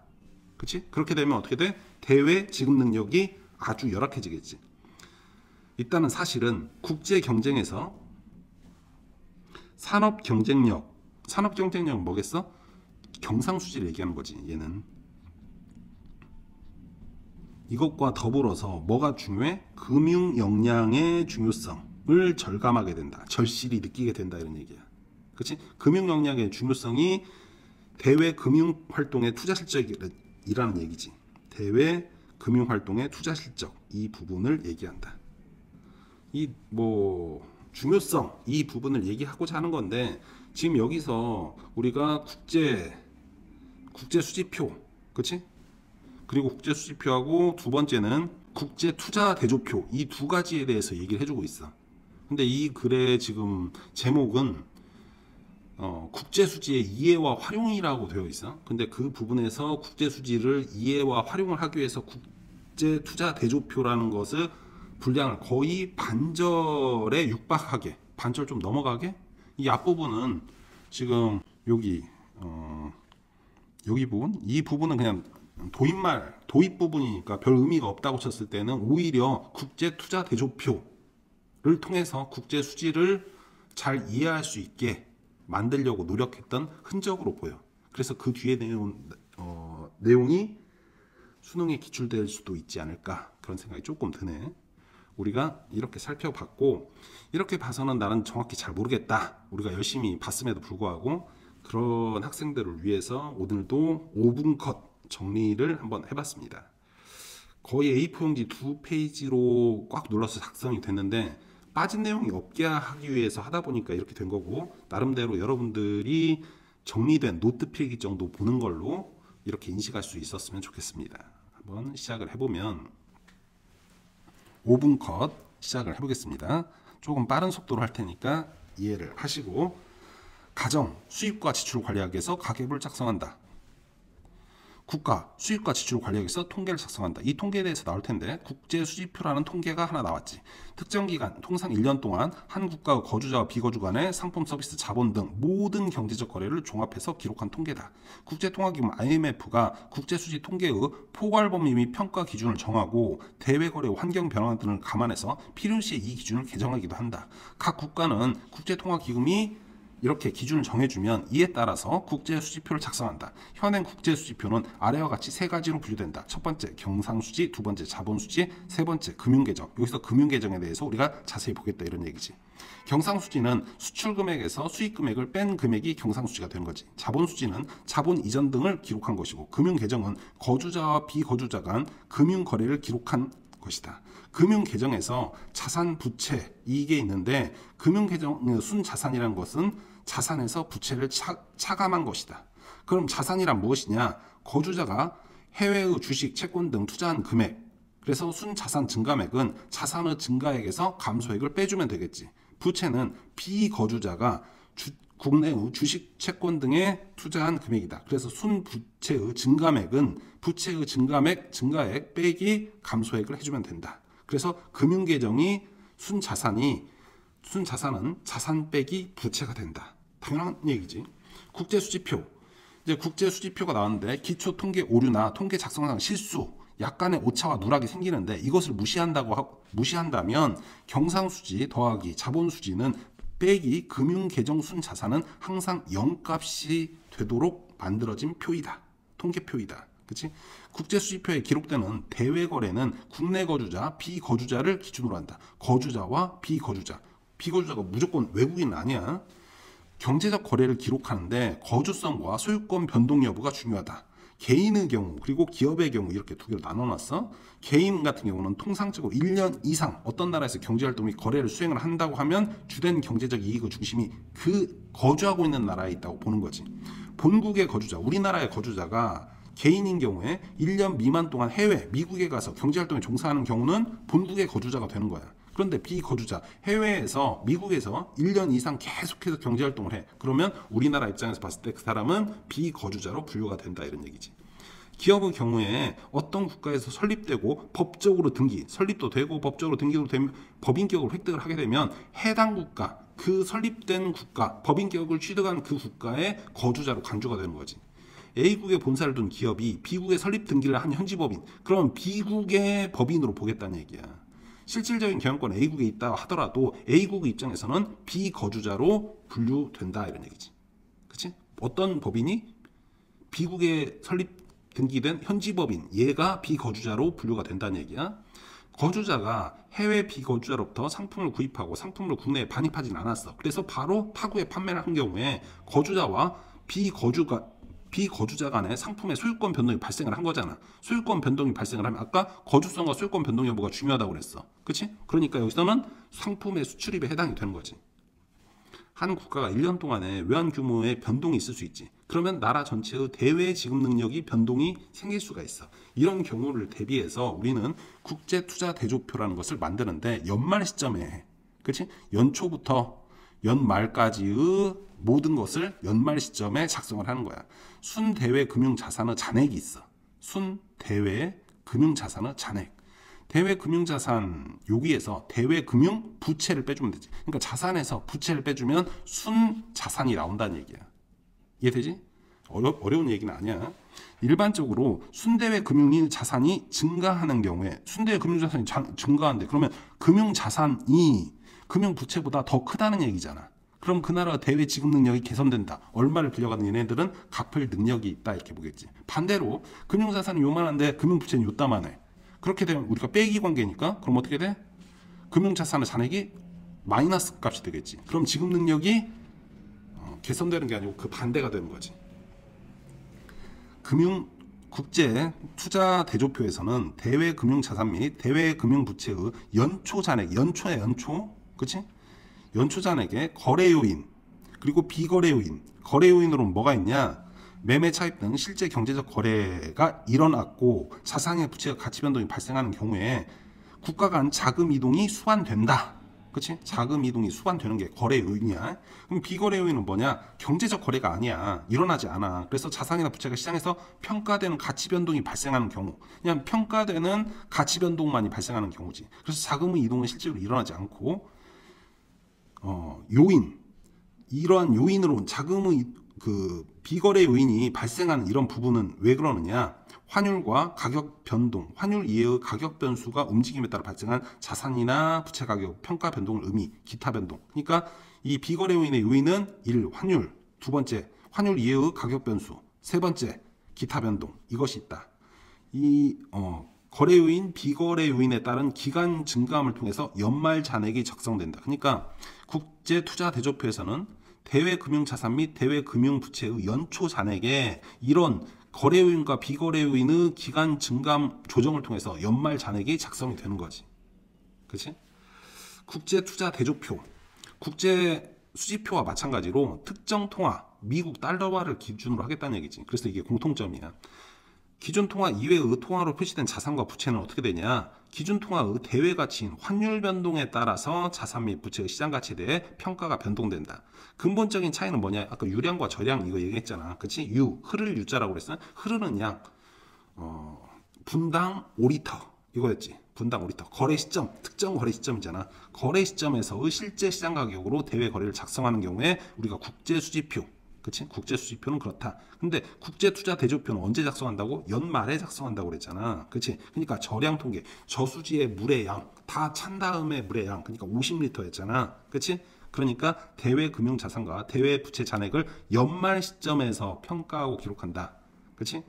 그치? 그렇게 되면 어떻게 돼? 대외 지급 능력이 아주 열악해지겠지. 일단은 사실은 국제 경쟁에서 산업 경쟁력은 뭐겠어? 경상수지를 얘기하는 거지. 얘는 이것과 더불어서 뭐가 중요해? 금융 역량의 중요성을 절감하게 된다. 절실히 느끼게 된다 이런 얘기야. 그렇지? 금융 역량의 중요성이 대외 금융 활동의 투자 실적이라는 얘기지. 대외 금융 활동의 투자 실적 이 부분을 얘기한다. 이 중요성 이 부분을 얘기하고자 하는 건데 지금 여기서 우리가 국제 수지표, 그렇지? 그리고 국제 수지표하고 두 번째는 국제 투자 대조표 이 두 가지에 대해서 얘기를 해주고 있어. 근데 이 글의 지금 제목은 국제 수지의 이해와 활용이라고 되어 있어. 근데 그 부분에서 국제 수지를 이해와 활용을 하기 위해서 국제 투자 대조표라는 것을 분량을 거의 반절에 육박하게, 반절 좀 넘어가게. 이 앞부분은 지금 여기 부분, 이 부분은 그냥 도입 부분이니까 별 의미가 없다고 쳤을 때는 오히려 국제 투자 대조표를 통해서 국제 수지를 잘 이해할 수 있게 만들려고 노력했던 흔적으로 보여. 그래서 그 뒤에 내용이 수능에 기출될 수도 있지 않을까, 그런 생각이 조금 드네. 우리가 이렇게 살펴봤고, 이렇게 봐서는 나는 정확히 잘 모르겠다, 우리가 열심히 봤음에도 불구하고, 그런 학생들을 위해서 오늘도 5분 컷 정리를 한번 해봤습니다. 거의 A4 용지 2페이지로 꽉 눌러서 작성이 됐는데 빠진 내용이 없게 하기 위해서 하다 보니까 이렇게 된 거고, 나름대로 여러분들이 정리된 노트 필기 정도 보는 걸로 이렇게 인식할 수 있었으면 좋겠습니다. 한번 시작을 해보면 5분 컷 시작을 해보겠습니다. 조금 빠른 속도로 할 테니까 이해를 하시고, 가정, 수입과 지출을 관리하기 위해서 가계부를 작성한다. 국가, 수입과 지출을 관리하기 위해서 통계를 작성한다. 이 통계에 대해서 나올 텐데, 국제수지표라는 통계가 하나 나왔지. 특정 기간, 통상 1년 동안 한 국가의 거주자와 비거주 간의 상품, 서비스, 자본 등 모든 경제적 거래를 종합해서 기록한 통계다. 국제통화기금 IMF가 국제수지 통계의 포괄 범위 및 평가 기준을 정하고 대외 거래 환경 변화 등을 감안해서 필요시에 이 기준을 개정하기도 한다. 각 국가는 국제통화기금이 이렇게 기준을 정해주면 이에 따라서 국제수지표를 작성한다. 현행 국제수지표는 아래와 같이 세 가지로 분류된다. 첫 번째 경상수지, 두 번째 자본수지, 세 번째 금융계정. 여기서 금융계정에 대해서 우리가 자세히 보겠다, 이런 얘기지. 경상수지는 수출금액에서 수입금액을 뺀 금액이 경상수지가 되는 거지. 자본수지는 자본 이전 등을 기록한 것이고, 금융계정은 거주자와 비거주자 간 금융거래를 기록한 것이다. 금융계정에서 자산, 부채 이게 있는데, 금융계정 순자산이라는 것은 자산에서 부채를 차감한 것이다. 그럼 자산이란 무엇이냐? 거주자가 해외의 주식, 채권 등 투자한 금액. 그래서 순자산 증가액은 자산의 증가액에서 감소액을 빼주면 되겠지. 부채는 비거주자가 국내의 주식, 채권 등에 투자한 금액이다. 그래서 순부채의 증가액은 부채의 증가액 빼기 감소액을 해주면 된다. 그래서 금융계정이 순자산은 자산 빼기 부채가 된다. 당연한 얘기지. 국제수지표. 이제 국제수지표가 나왔는데, 기초통계 오류나 통계 작성상 실수, 약간의 오차와 누락이 생기는데, 이것을 무시한다면 경상수지 더하기 자본수지는 빼기 금융계정 순자산은 항상 0값이 되도록 만들어진 표이다. 통계표이다. 그치? 국제수지표에 기록되는 대외거래는 국내 거주자, 비거주자를 기준으로 한다. 거주자와 비거주자. 비거주자가 무조건 외국인은 아니야. 경제적 거래를 기록하는데 거주성과 소유권 변동 여부가 중요하다. 개인의 경우 그리고 기업의 경우 이렇게 두 개로 나눠놨어. 개인 같은 경우는 통상적으로 1년 이상 어떤 나라에서 경제활동 및 거래를 수행을 한다고 하면 주된 경제적 이익의 중심이 그 거주하고 있는 나라에 있다고 보는 거지. 본국의 거주자, 우리나라의 거주자가 개인인 경우에 1년 미만 동안 해외, 미국에 가서 경제활동에 종사하는 경우는 본국의 거주자가 되는 거야. 그런데 비거주자, 해외에서 미국에서 1년 이상 계속해서 경제활동을 해. 그러면 우리나라 입장에서 봤을 때 그 사람은 비거주자로 분류가 된다, 이런 얘기지. 기업의 경우에 어떤 국가에서 설립되고 법적으로 설립도 되고 법적으로 등기도 되면 법인격을 획득을 하게 되면 해당 국가, 그 설립된 국가, 법인격을 취득한 그 국가의 거주자로 간주가 되는 거지. A국에 본사를 둔 기업이 B국에 설립 등기를 한 현지법인, 그럼 B국의 법인으로 보겠다는 얘기야. 실질적인 경영권 A국에 있다 하더라도 A국의 입장에서는 비거주자로 분류된다, 이런 얘기지. 그치? 어떤 법인이 B국에 설립 등기된 현지법인, 얘가 비거주자로 분류가 된다는 얘기야. 거주자가 해외 비거주자로부터 상품을 구입하고 상품을 국내에 반입하진 않았어. 그래서 바로 타국에 판매를 한 경우에 거주자와 비거주자 간의 상품의 소유권 변동이 발생을 한 거잖아. 소유권 변동이 발생을 하면 아까 거주성과 소유권 변동 여부가 중요하다고 그랬어. 그치? 그러니까 여기서는 상품의 수출입에 해당이 되는 거지. 한 국가가 1년 동안에 외환 규모의 변동이 있을 수 있지. 그러면 나라 전체의 대외 지급 능력이 변동이 생길 수가 있어. 이런 경우를 대비해서 우리는 국제투자대조표라는 것을 만드는데 연말 시점에, 그치? 연초부터 연말까지의 모든 것을 연말 시점에 작성을 하는 거야. 순대외 금융자산의 잔액이 있어. 순대외 금융자산의 잔액. 대외금융자산 여기에서 대외금융부채를 빼주면 되지. 그러니까 자산에서 부채를 빼주면 순자산이 나온다는 얘기야. 이해되지? 어려운 얘기는 아니야. 일반적으로 순대외금융 자산이 증가하는 경우에 순대외금융자산이 증가한대. 그러면 금융자산이 금융부채보다 더 크다는 얘기잖아. 그럼 그 나라가 대외 지급 능력이 개선된다. 얼마를 빌려가는 얘네들은 갚을 능력이 있다 이렇게 보겠지. 반대로 금융자산이 요만한데 금융부채는 요따만해. 그렇게 되면 우리가 빼기 관계니까 그럼 어떻게 돼? 금융자산의 잔액이 마이너스 값이 되겠지. 그럼 지급 능력이 개선되는 게 아니고 그 반대가 되는 거지. 국제 투자 대조표에서는 대외 금융 자산 및 대외 금융 부채의 연초 잔액, 연초야 연초, 그렇지? 연초 잔액의 거래 요인 그리고 비거래 요인. 거래 요인으로는 뭐가 있냐? 매매 차입 등 실제 경제적 거래가 일어났고 자산의 부채가 가치 변동이 발생하는 경우에 국가 간 자금 이동이 수반된다. 그치? 자금 이동이 수반되는 게 거래 요인이야. 그럼 비거래 요인은 뭐냐? 경제적 거래가 아니야. 일어나지 않아. 그래서 자산이나 부채가 시장에서 평가되는 가치 변동이 발생하는 경우, 그냥 평가되는 가치 변동만이 발생하는 경우지. 그래서 자금의 이동은 실제로 일어나지 않고 요인, 이러한 요인으로 자금의 그 비거래 요인이 발생하는 이런 부분은 왜 그러느냐? 환율과 가격 변동, 환율 이외의 가격 변수가 움직임에 따라 발생한 자산이나 부채 가격 평가 변동을 의미, 기타 변동. 그러니까 이 비거래 요인의 요인은 1. 환율, 두 번째 환율 이외의 가격 변수, 세 번째 기타 변동. 이것이 있다. 이 거래 요인, 비거래 요인에 따른 기간 증가함을 통해서 연말 잔액이 작성된다. 그러니까 국제 투자 대조표에서는 대외 금융 자산 및 대외 금융 부채의 연초 잔액에 이런 거래 요인과 비거래 요인의 기간 증감 조정을 통해서 연말 잔액이 작성이 되는 거지. 그렇지? 국제 투자 대조표, 국제 수지표와 마찬가지로 특정 통화, 미국 달러화를 기준으로 하겠다는 얘기지. 그래서 이게 공통점이야. 기준 통화 이외의 통화로 표시된 자산과 부채는 어떻게 되냐? 기준 통화의 대외 가치인 환율 변동에 따라서 자산 및 부채의 시장 가치에 대해 평가가 변동된다. 근본적인 차이는 뭐냐? 아까 유량과 저량 이거 얘기했잖아. 그치? 흐를 유자라고 그랬어. 흐르는 양, 분당 5리터 이거였지. 분당 5리터. 거래 시점, 특정 거래 시점이잖아. 거래 시점에서의 실제 시장 가격으로 대외 거래를 작성하는 경우에 우리가 국제 수지표, 그치? 국제 수지표는 그렇다. 근데 국제 투자 대조표는 언제 작성한다고? 연말에 작성한다고 그랬잖아. 그치? 그러니까 저량 통계, 저수지의 물의 양, 다 찬 다음에 물의 양, 그러니까 50리터였잖아. 그치? 그러니까 대외 금융 자산과 대외 부채 잔액을 연말 시점에서 평가하고 기록한다. 그치?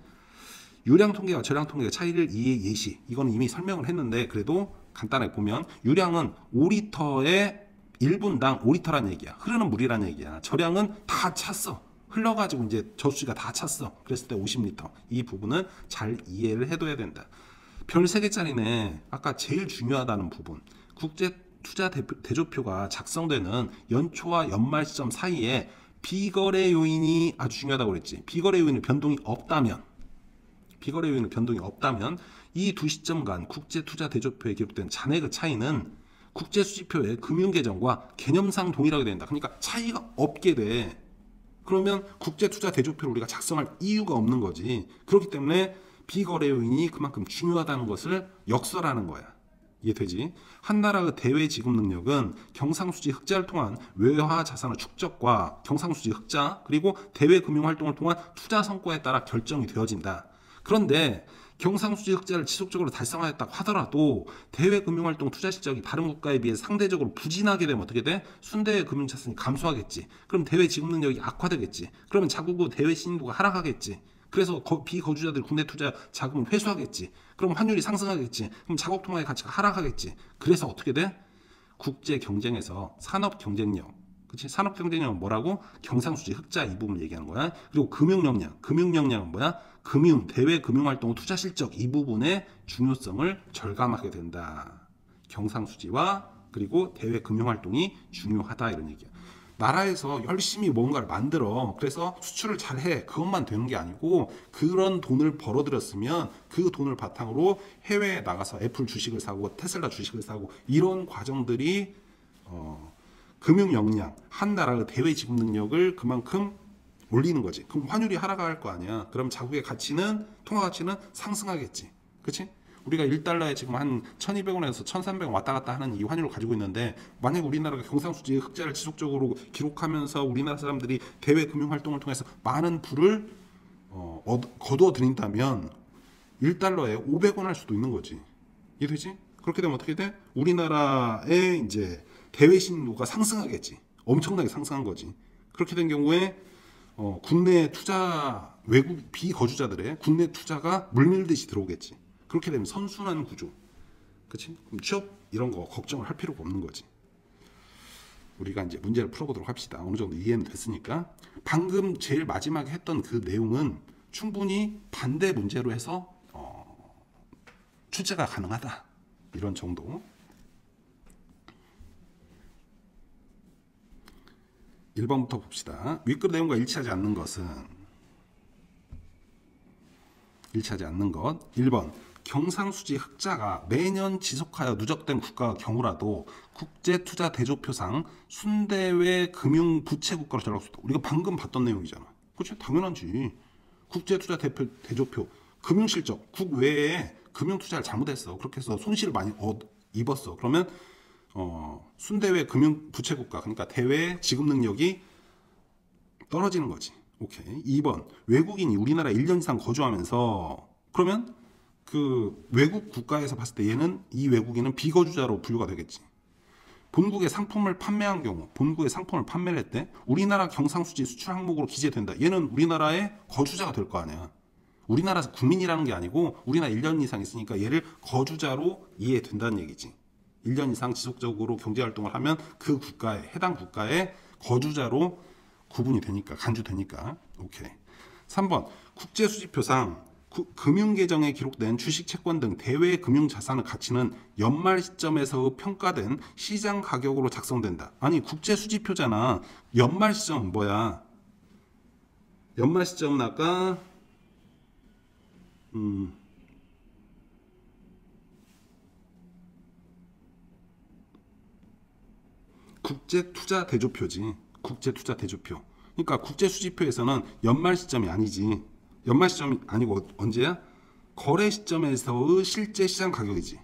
유량 통계와 저량 통계의 차이를 예시. 이건 이미 설명을 했는데 그래도 간단하게 보면 유량은 5리터에 1분당 5리터란 얘기야. 흐르는 물이란 얘기야. 저량은 다 찼어. 흘러가지고 이제 저수지가 다 찼어. 그랬을 때 50리터. 이 부분은 잘 이해를 해둬야 된다. 별 3개짜리네. 아까 제일 중요하다는 부분. 국제 투자 대조표가 작성되는 연초와 연말 시점 사이에 비거래 요인이 아주 중요하다고 그랬지. 비거래 요인의 변동이 없다면 이 두 시점 간 국제 투자 대조표에 기록된 잔액의 차이는 국제 수지표의 금융 계정과 개념상 동일하게 된다. 그러니까 차이가 없게 돼. 그러면 국제 투자 대조표를 우리가 작성할 이유가 없는 거지. 그렇기 때문에 비거래 요인이 그만큼 중요하다는 것을 역설하는 거야. 이해되지? 한 나라의 대외 지급 능력은 경상수지 흑자를 통한 외화 자산의 축적과 경상수지 흑자 그리고 대외 금융 활동을 통한 투자 성과에 따라 결정이 되어진다. 그런데 경상수지 흑자를 지속적으로 달성하였다고 하더라도 대외 금융활동 투자 실적이 다른 국가에 비해 상대적으로 부진하게 되면 어떻게 돼? 순대외 금융자산이 감소하겠지. 그럼 대외 지급 능력이 악화되겠지. 그러면 자국의 대외 신인도가 하락하겠지. 그래서 비거주자들이 국내 투자 자금을 회수하겠지. 그럼 환율이 상승하겠지. 그럼 자국 통화의 가치가 하락하겠지. 그래서 어떻게 돼? 국제 경쟁에서 산업 경쟁력, 그치? 산업 경쟁력은 뭐라고? 경상수지 흑자 이 부분을 얘기하는 거야. 그리고 금융 역량은 뭐야? 대외 금융활동 투자 실적 이 부분의 중요성을 절감하게 된다. 경상수지와 그리고 대외 금융활동이 중요하다 이런 얘기야. 나라에서 열심히 뭔가를 만들어. 그래서 수출을 잘해. 그것만 되는 게 아니고 그런 돈을 벌어들였으면 그 돈을 바탕으로 해외에 나가서 애플 주식을 사고 테슬라 주식을 사고 이런 과정들이 금융 역량, 한 나라의 대외 지급 능력을 그만큼 올리는 거지. 그럼 환율이 하락할 거 아니야. 그럼 자국의 가치는 통화 가치는 상승하겠지. 그렇지? 우리가 1달러에 지금 한 1200원에서 1300원 왔다 갔다 하는 이 환율을 가지고 있는데, 만약 우리나라가 경상수지 흑자를 지속적으로 기록하면서 우리나라 사람들이 대외 금융활동을 통해서 많은 부를 거두어 들인다면 1달러에 500원 할 수도 있는 거지. 이해되지? 그렇게 되면 어떻게 돼? 우리나라의 이제 대외 신도가 상승하겠지. 엄청나게 상승한 거지. 그렇게 된 경우에 국내 투자, 외국 비거주자들의 국내 투자가 물밀듯이 들어오겠지. 그렇게 되면 선순환 구조, 그렇지? 그럼 취업 이런 거 걱정을 할 필요가 없는 거지. 우리가 이제 문제를 풀어보도록 합시다. 어느 정도 이해는 됐으니까. 방금 제일 마지막에 했던 그 내용은 충분히 반대 문제로 해서 출제가 가능하다. 이런 정도. 1번부터 봅시다. 윗글 내용과 일치하지 않는 것은, 일치하지 않는 것. 1번, 경상수지 흑자가 매년 지속하여 누적된 국가의 경우라도 국제투자대조표상 순대외 금융부채국가로 전락할 수 있다. 우리가 방금 봤던 내용이잖아. 그렇죠? 당연하지. 국제투자대조표, 금융실적, 국외에 금융투자를 잘못했어. 그렇게 해서 손실을 많이 입었어. 그러면 순대외 금융부채국가, 그러니까 대외 지급 능력이 떨어지는 거지. 오케이. 2번, 외국인이 우리나라 1년 이상 거주하면서, 그러면 그 외국 국가에서 봤을 때 얘는, 이 외국인은 비거주자로 분류가 되겠지. 본국에 상품을 판매한 경우, 본국에 상품을 판매를 했대. 우리나라 경상수지 수출 항목으로 기재된다. 얘는 우리나라의 거주자가 될 거 아니야. 우리나라 국민이라는 게 아니고 우리나라 1년 이상 있으니까 얘를 거주자로 이해된다는 얘기지. 1년 이상 지속적으로 경제활동을 하면 그 국가에, 해당 국가의 거주자로 구분이 되니까, 간주되니까. 오케이. 3번, 국제수지표상 금융계정에 기록된 주식, 채권 등 대외 금융자산의 가치는 연말 시점에서 평가된 시장 가격으로 작성된다. 아니, 국제수지표잖아. 연말 시점은 뭐야? 연말 시점은 아까 국제투자대조표지. 국제투자대조표. 그러니까 국제수지표에서는 연말 시점이 아니지. 연말 시점이 아니고 언제야? 거래 시점에서의 실제 시장 가격이지.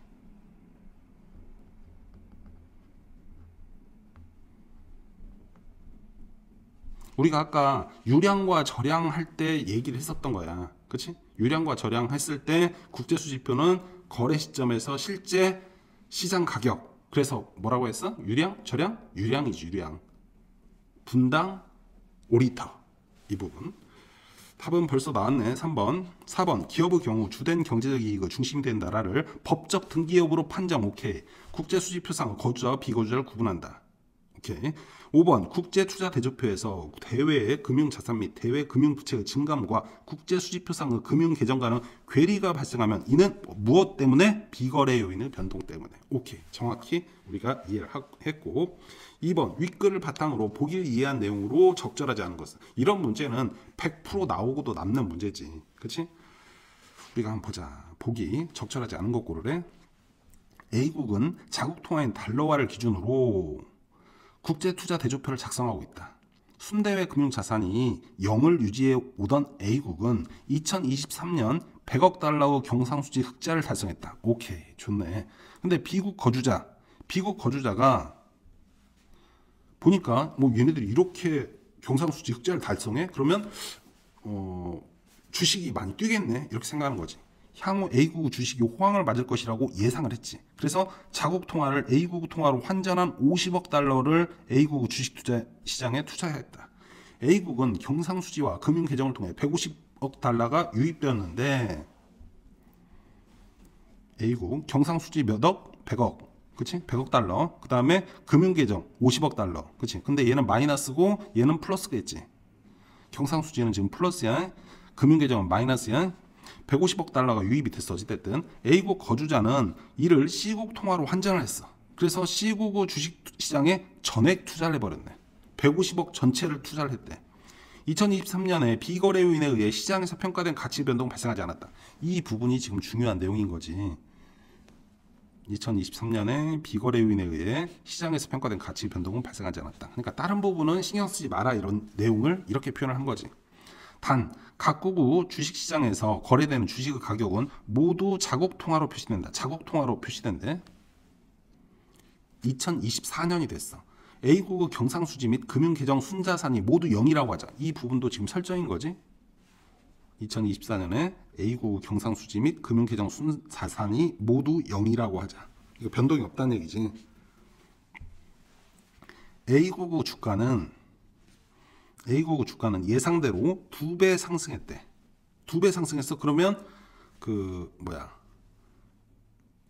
우리가 아까 유량과 절양 할 때 얘기를 했었던 거야. 그치? 유량과 절양 했을 때 국제수지표는 거래 시점에서 실제 시장 가격. 그래서 뭐라고 했어? 유량? 절양? 유량이지, 유량. 분당 5리터. 이 부분. 답은 벌써 나왔네. 3번. 4번. 기업의 경우 주된 경제적 이익의 중심이 된 나라를 법적 등기업으로 판정. 오케이. 국제수지표상 거주자와 비거주자를 구분한다. 오케이. 5번. 국제투자대조표에서 대외의 금융자산 및 대외 금융부채의 증감과 국제수지표상의 금융계정과는 괴리가 발생하면 이는 무엇 때문에? 비거래 요인의 변동 때문에. 오케이. 정확히 우리가 이해를 했고, 2번. 윗글을 바탕으로 보기를 이해한 내용으로 적절하지 않은 것은. 이런 문제는 100% 나오고도 남는 문제지. 그치? 우리가 한번 보자. 보기 적절하지 않은 것 고르래. A국은 자국 통화인 달러화를 기준으로 국제투자대조표를 작성하고 있다. 순대외 금융자산이 0을 유지해 오던 A국은 2023년 100억 달러의 경상수지 흑자를 달성했다. 오케이, 좋네. 근데 비국 거주자가 보니까 뭐 얘네들이 이렇게 경상수지 흑자를 달성해? 그러면 주식이 많이 뛰겠네, 이렇게 생각하는 거지. 향후 A국 주식이 호황을 맞을 것이라고 예상을 했지. 그래서 자국 통화를 A국 통화로 환전한 50억 달러를 A국 주식 투자 시장에 투자했다. A국은 경상수지와 금융계정을 통해 150억 달러가 유입되었는데, A국 경상수지 몇 억? 100억. 그치? 100억 달러. 그 다음에 금융계정 50억 달러. 그치? 근데 얘는 마이너스고 얘는 플러스겠지. 경상수지는 지금 플러스야. 금융계정은 마이너스야. 150억 달러가 유입이 됐어. 어쨌든 A국 거주자는 이를 C국 통화로 환전을 했어. 그래서 C국 주식시장에 전액 투자를 해버렸네. 150억 전체를 투자를 했대. 2023년에 비거래 요인에 의해 시장에서 평가된 가치 변동 발생하지 않았다. 이 부분이 지금 중요한 내용인 거지. 2023년에 비거래 요인에 의해 시장에서 평가된 가치 변동은 발생하지 않았다. 그러니까 다른 부분은 신경 쓰지 마라, 이런 내용을 이렇게 표현을 한 거지. 단 각국의 주식시장에서 거래되는 주식의 가격은 모두 자국통화로 표시된다. 자국통화로 표시된대. 2024년이 됐어. A국의 경상수지 및 금융계정 순자산이 모두 0이라고 하자. 이 부분도 지금 설정인 거지. 2024년에 A국의 경상수지 및 금융계정 순자산이 모두 0이라고 하자. 이거 변동이 없다는 얘기지. A국의 주가는 예상대로 2배 상승했대. 2배 상승했어. 그러면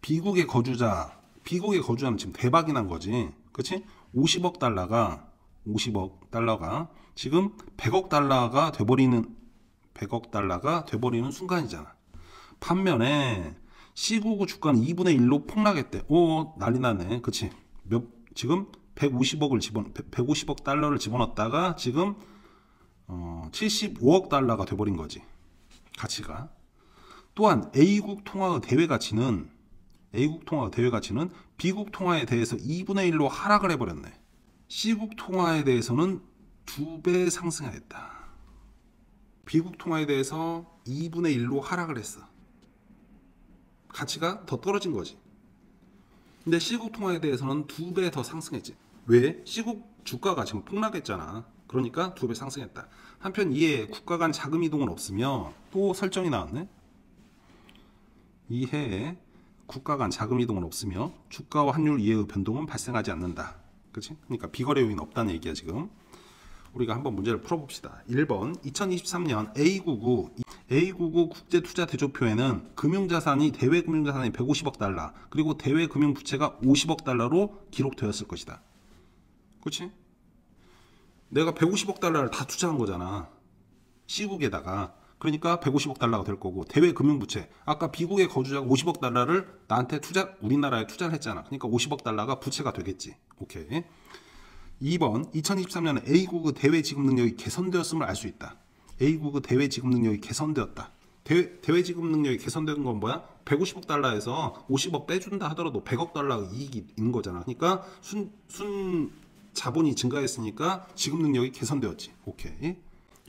비국의 거주자는 지금 대박이 난 거지. 그치? 50억 달러가 지금 100억 달러가 돼버리는 순간이잖아. 반면에 C국의 주가는 2분의 1로 폭락했대. 오, 난리 나네. 그치? 지금 150억 달러를 집어넣었다가 지금 75억 달러가 돼버린 거지. 가치가. 또한 A국 통화의 대외 가치는 B국 통화에 대해서 2분의 1로 하락을 해버렸네. C국 통화에 대해서는 2배 상승했다. B국 통화에 대해서 2분의 1로 하락을 했어. 가치가 더 떨어진 거지. 근데 C국 통화에 대해서는 2배 더 상승했지. 왜? C국 주가가 지금 폭락했잖아. 그러니까 2배 상승했다. 한편 이에 국가 간 자금 이동은 없으며 또 설정이 나왔네. 이 해에 국가 간 자금 이동은 없으며 주가와 환율 이해의 변동은 발생하지 않는다. 그치? 그러니까 비거래 요인 없다는 얘기야 지금. 우리가 한번 문제를 풀어봅시다. 1번 2023년 A국의 국제투자대조표에는 금융자산이 대외 금융자산이 150억 달러 그리고 대외 금융부채가 50억 달러로 기록되었을 것이다. 그렇지? 내가 150억 달러를 다 투자한 거잖아. C국에다가. 그러니까 150억 달러가 될 거고 대외 금융부채 아까 B국의 거주자가 50억 달러를 나한테 우리나라에 투자를 했잖아. 그러니까 50억 달러가 부채가 되겠지. 오케이. 2번 2023년에 A국의 대외 지급 능력이 개선되었음을 알 수 있다. A국의 대외 지급 능력이 개선되었다. 대외 지급 능력이 개선되는 건 뭐야? 150억 달러에서 50억 빼준다 하더라도 100억 달러 이익이 있는 거잖아. 그러니까 순 자본이 증가했으니까 지급 능력이 개선되었지. 오케이.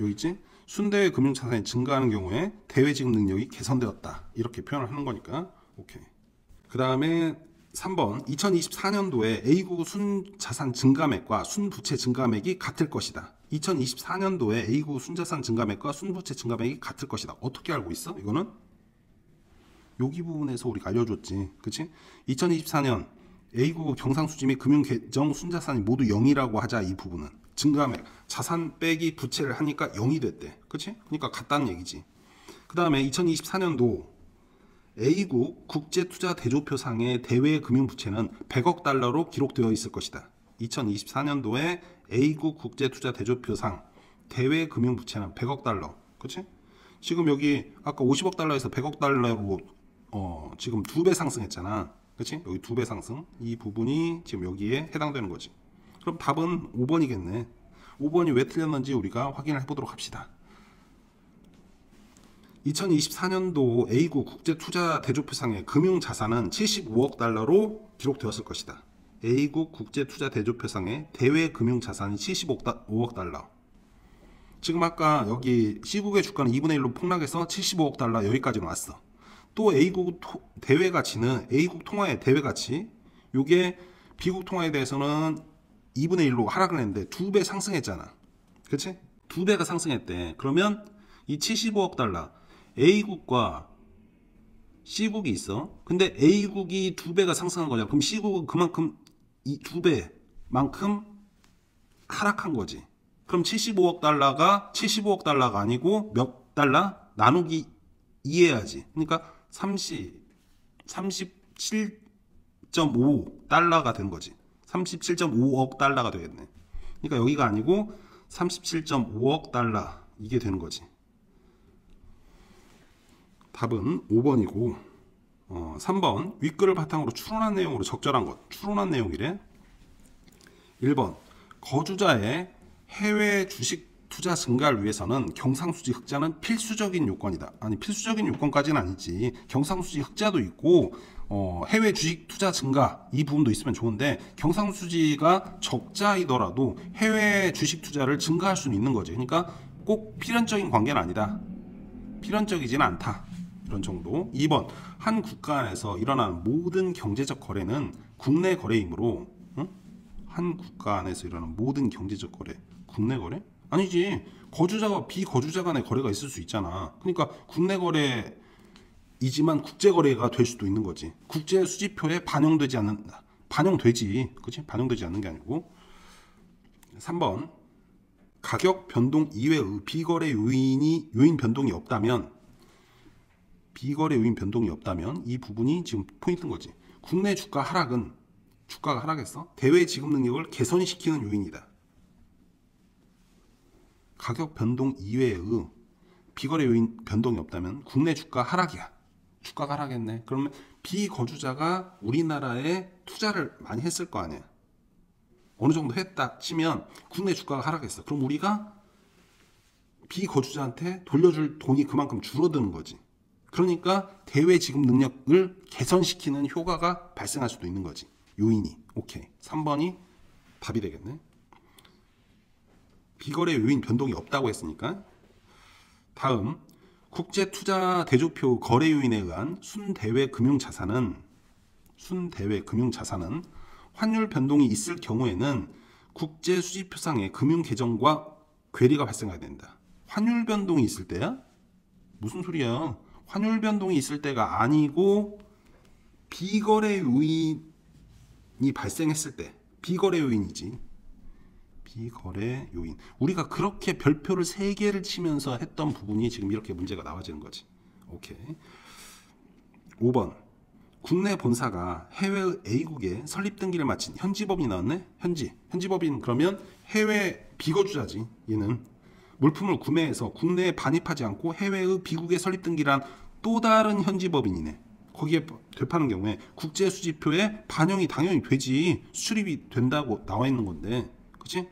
여기 있지? 순대외 금융자산이 증가하는 경우에 대외 지급 능력이 개선되었다. 이렇게 표현을 하는 거니까. 오케이. 그 다음에 3번 2024년도에 A국 순자산 증가맥과 순부채 증가맥이 같을 것이다. 2024년도에 A국 순자산 증가맥과 순부채 증가맥이 같을 것이다. 어떻게 알고 있어? 이거는 여기 부분에서 우리가 알려줬지. 그치? 2024년 A국 경상수지 및 금융계정 순자산이 모두 0이라고 하자. 이 부분은 증가맥 자산 빼기 부채를 하니까 0이 됐대. 그치? 그러니까 같다는 얘기지. 그 다음에 2024년도 A국 국제투자대조표상의 대외 금융부채는 100억 달러로 기록되어 있을 것이다. 2024년도에 A국 국제투자대조표상 대외 금융부채는 100억 달러. 그치? 지금 여기 아까 50억 달러에서 100억 달러로 지금 2배 상승했잖아. 그치? 여기 2배 상승. 이 부분이 지금 여기에 해당되는 거지. 그럼 답은 5번이겠네. 5번이 왜 틀렸는지 우리가 확인을 해보도록 합시다. 2024년도 A국 국제투자대조표상의 금융자산은 75억 달러로 기록되었을 것이다. A국 국제투자대조표상의 대외 금융자산이 75억 달러. 지금 아까 여기 C국의 주가는 2분의 1로 폭락해서 75억 달러 여기까지는 왔어. 또 A국 대외 가치는 A국 통화의 대외 가치, 요게 B국 통화에 대해서는 2분의 1로 하락을 했는데 2배 상승했잖아. 그치? 2배가 상승했대. 그러면 이 75억 달러 A국과 C국이 있어. 근데 A국이 2배가 상승한 거잖아. 그럼 C국은 그만큼 이 2배만큼 하락한 거지. 그럼 75억 달러가 아니고 몇 달러? 나누기 2해야지. 그러니까 37.5 달러가 된 거지. 37.5억 달러가 되겠네. 그러니까 여기가 아니고 37.5억 달러 이게 되는 거지. 답은 5번이고 3번 윗글을 바탕으로 추론한 내용으로 적절한 것. 추론한 내용이래. 1번 거주자의 해외 주식 투자 증가를 위해서는 경상수지 흑자는 필수적인 요건이다. 아니 필수적인 요건까지는 아니지. 경상수지 흑자도 있고 해외 주식 투자 증가 이 부분도 있으면 좋은데 경상수지가 적자이더라도 해외 주식 투자를 증가할 수는 있는 거지. 그러니까 꼭 필연적인 관계는 아니다. 필연적이지는 않다. 이런 정도. 2번, 한 국가 안에서 일어나는 모든 경제적 거래는 국내 거래이므로, 응? 한 국가 안에서 일어나는 모든 경제적 거래, 국내 거래? 아니지. 거주자와 비거주자 간의 거래가 있을 수 있잖아. 그러니까 국내 거래이지만 국제 거래가 될 수도 있는 거지. 국제 수지표에 반영되지 않는다. 반영되지. 그치? 반영되지 않는 게 아니고. 3번, 가격 변동 이외의 비거래 요인 변동이 없다면, 비거래 요인 변동이 없다면 이 부분이 지금 포인트인 거지. 국내 주가 하락은, 주가가 하락했어? 대외 지급 능력을 개선시키는 요인이다. 가격 변동 이외의 비거래 요인 변동이 없다면 국내 주가 하락이야. 주가가 하락했네. 그러면 비거주자가 우리나라에 투자를 많이 했을 거 아니야. 어느 정도 했다 치면 국내 주가가 하락했어. 그럼 우리가 비거주자한테 돌려줄 돈이 그만큼 줄어드는 거지. 그러니까 대외 지급 능력을 개선시키는 효과가 발생할 수도 있는 거지. 요인이. 오케이. 3번이 답이 되겠네. 비거래 요인 변동이 없다고 했으니까. 다음, 국제투자 대조표 거래 요인에 의한 순대외 금융자산은 환율 변동이 있을 경우에는 국제 수지표상의 금융 계정과 괴리가 발생해야 된다. 환율 변동이 있을 때야? 무슨 소리야? 환율 변동이 있을 때가 아니고 비거래 요인이 발생했을 때, 비거래 요인이지. 비거래 요인. 우리가 그렇게 별표를 3개를 치면서 했던 부분이 지금 이렇게 문제가 나와지는 거지. 오케이. 5번. 국내 본사가 해외 A국에 설립 등기를 마친 현지법인이 나왔네? 현지법인 그러면 해외 비거주자지. 얘는 물품을 구매해서 국내에 반입하지 않고 해외의 B국에 설립 등기란 또 다른 현지법인이네. 거기에 되파는 경우에 국제 수지표에 반영이 당연히 되지. 수출입이 된다고 나와 있는 건데. 그치?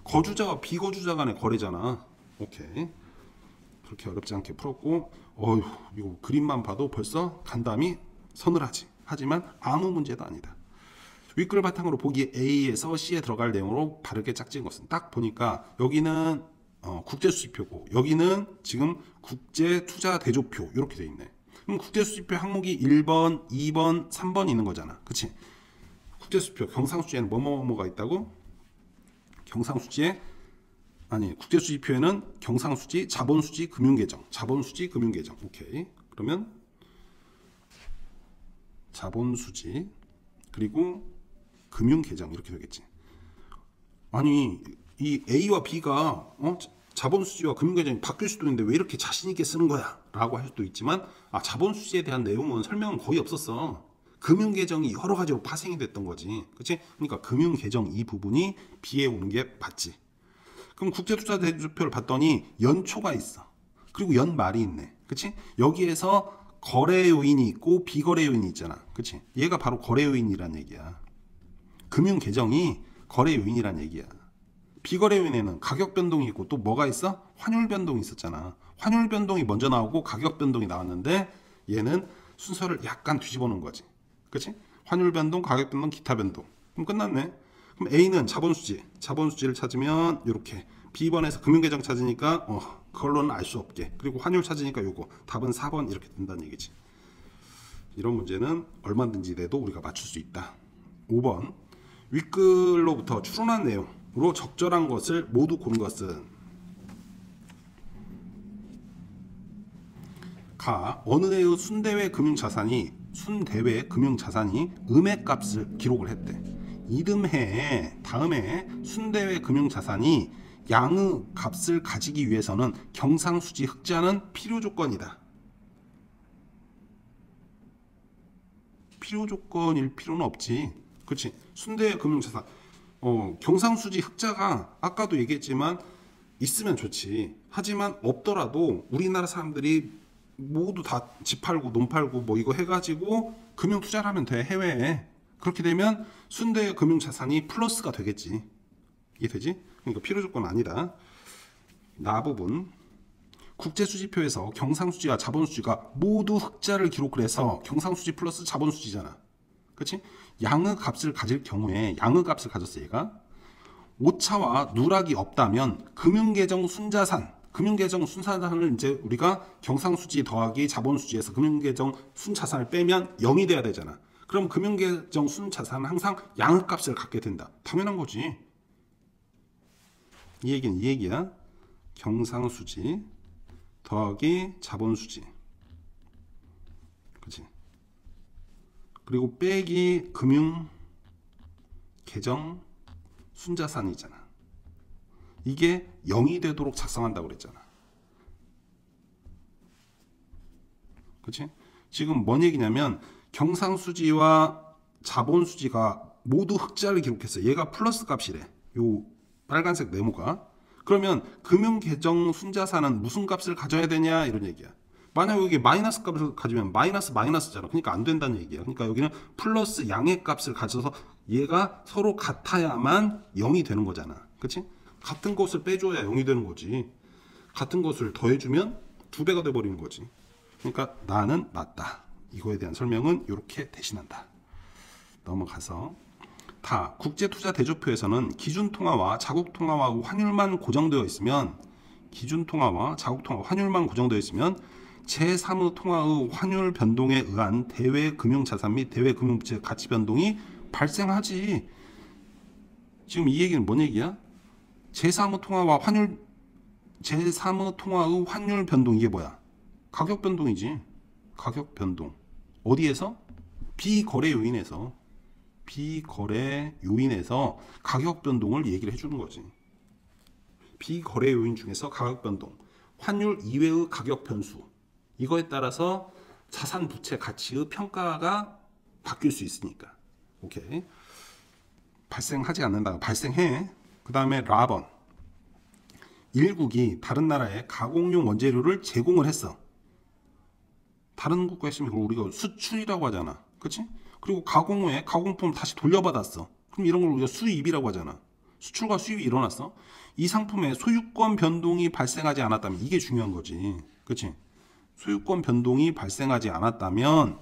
거주자와 비거주자 간의 거래잖아. 오케이. 그렇게 어렵지 않게 풀었고, 어휴, 이거 그림만 봐도 벌써 간담이 서늘하지. 하지만 아무 문제도 아니다. 윗글 바탕으로 보기에 A에서 C에 들어갈 내용으로 바르게 짝진 것은 딱 보니까 여기는 국제수지표고 여기는 지금 국제투자대조표 이렇게 돼 있네. 그럼 국제수지표 항목이 1번, 2번, 3번 있는 거잖아. 그치? 국제수지표 경상수지에는 뭐뭐뭐가 있다고? 경상수지에 국제수지표에는 경상수지, 자본수지, 금융계정, 자본수지, 금융계정. 오케이. 그러면 자본수지 그리고 금융계정 이렇게 되겠지. 아니 이 A와 B가 자본수지와 금융계정이 바뀔 수도 있는데 왜 이렇게 자신 있게 쓰는 거야? 라고 할 수도 있지만 자본수지에 대한 내용은 설명은 거의 없었어. 금융계정이 여러 가지로 파생이 됐던 거지. 그치? 그러니까 금융계정 이 부분이 B에 오는 게 맞지. 그럼 국제투자대조표를 봤더니 연초가 있어. 그리고 연말이 있네. 그치? 여기에서 거래 요인이 있고 비거래 요인이 있잖아. 그치? 얘가 바로 거래 요인이란 얘기야. 금융계정이 거래 요인이란 얘기야. 비거래 요인에는 가격 변동이 있고 또 뭐가 있어? 환율 변동이 있었잖아. 환율 변동이 먼저 나오고 가격 변동이 나왔는데 얘는 순서를 약간 뒤집어 놓은 거지. 그치? 환율 변동, 가격 변동, 기타 변동. 그럼 끝났네. 그럼 A는 자본수지를 찾으면 이렇게 B번에서 금융계정 찾으니까 그걸로는 알 수 없게. 그리고 환율 찾으니까 요거 답은 4번 이렇게 된다는 얘기지. 이런 문제는 얼마든지 내도 우리가 맞출 수 있다. 5번 윗글로부터 추론한 내용으로 적절한 것을 모두 고른 것은 가 어느 해의 순대외 금융자산이 음액값을 기록을 했대. 이듬해 다음해 순대외 금융자산이 양의 값을 가지기 위해서는 경상수지 흑자는 필요 조건이다. 필요 조건일 필요는 없지. 그렇지? 순대외 금융자산 경상수지 흑자가 아까도 얘기했지만 있으면 좋지. 하지만 없더라도 우리나라 사람들이 모두 다 집 팔고 논 팔고 뭐 이거 해가지고 금융 투자를 하면 돼. 해외에. 그렇게 되면 순대외 금융자산이 플러스가 되겠지. 이게 되지? 그러니까 필요 조건은 아니다. 나 부분 국제수지표에서 경상수지와 자본수지가 모두 흑자를 기록을 해서 경상수지 플러스 자본수지잖아. 그렇지? 양의 값을 가질 경우에 양의 값을 가졌어. 얘가 오차와 누락이 없다면 금융계정 순자산 금융계정 순자산을 이제 우리가 경상수지 더하기 자본수지에서 금융계정 순자산을 빼면 0이 돼야 되잖아. 그럼 금융계정 순자산은 항상 양극값을 갖게 된다. 당연한 거지. 이 얘기는 이 얘기야. 경상수지 더하기 자본수지. 그치? 그리고 빼기 금융계정 순자산이잖아. 이게 0이 되도록 작성한다고 그랬잖아. 그치? 지금 뭔 얘기냐면 경상수지와 자본수지가 모두 흑자를 기록했어요. 얘가 플러스 값이래. 요 빨간색 네모가. 그러면 금융계정 순자산은 무슨 값을 가져야 되냐 이런 얘기야. 만약 여기 마이너스 값을 가지면 마이너스잖아. 그러니까 안 된다는 얘기야. 그러니까 여기는 플러스 양의 값을 가져서 얘가 서로 같아야만 0이 되는 거잖아. 그치? 같은 것을 빼줘야 0이 되는 거지. 같은 것을 더해주면 2배가 돼버리는 거지. 그러니까 나는 맞다. 이거에 대한 설명은 이렇게 대신한다. 넘어가서 다 국제투자대조표에서는 기준통화와 자국통화와 환율만 고정되어 있으면 기준통화와 자국통화 환율만 고정되어 있으면 제3의 통화의 환율 변동에 의한 대외 금융자산 및 대외 금융부채 가치 변동이 발생하지. 지금 이 얘기는 뭔 얘기야? 제3의 통화와 환율 제3의 통화의 환율 변동 이게 뭐야? 가격 변동이지. 가격 변동. 어디에서? 비거래 요인에서. 비거래 요인에서 가격 변동을 얘기를 해주는 거지. 비거래 요인 중에서 가격 변동. 환율 이외의 가격 변수. 이거에 따라서 자산 부채 가치의 평가가 바뀔 수 있으니까. 오케이. 발생하지 않는다. 발생해. 그 다음에 라번. 일국이 다른 나라에 가공용 원재료를 제공을 했어. 다른 국가에 있으면 그걸 우리가 수출이라고 하잖아. 그치? 그리고 가공 후에 가공품을 다시 돌려받았어. 그럼 이런 걸 우리가 수입이라고 하잖아. 수출과 수입이 일어났어. 이 상품에 소유권 변동이 발생하지 않았다면 이게 중요한 거지. 그치? 소유권 변동이 발생하지 않았다면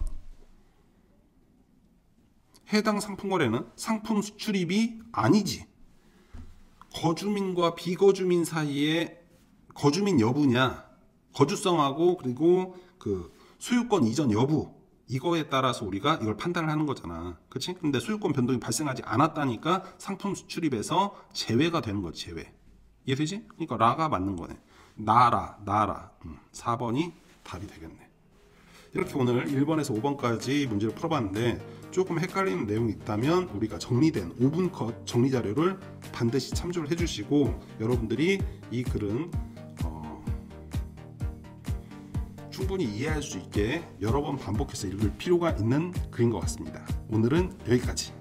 해당 상품 거래는 상품 수출입이 아니지. 거주민과 비거주민 사이에 거주민 여부냐, 거주성하고 그리고 그 소유권 이전 여부 이거에 따라서 우리가 이걸 판단을 하는 거잖아. 그치? 근데 소유권 변동이 발생하지 않았다니까 상품 수출입에서 제외가 되는 거지. 제외. 이해되지? 그러니까 라가 맞는 거네. 나라 4번이 답이 되겠네. 이렇게 오늘 1번에서 5번까지 문제를 풀어봤는데 조금 헷갈리는 내용이 있다면 우리가 정리된 5분 컷 정리 자료를 반드시 참조를 해주시고 여러분들이 이 글은 충분히 이해할 수 있게 여러 번 반복해서 읽을 필요가 있는 글인 것 같습니다. 오늘은 여기까지.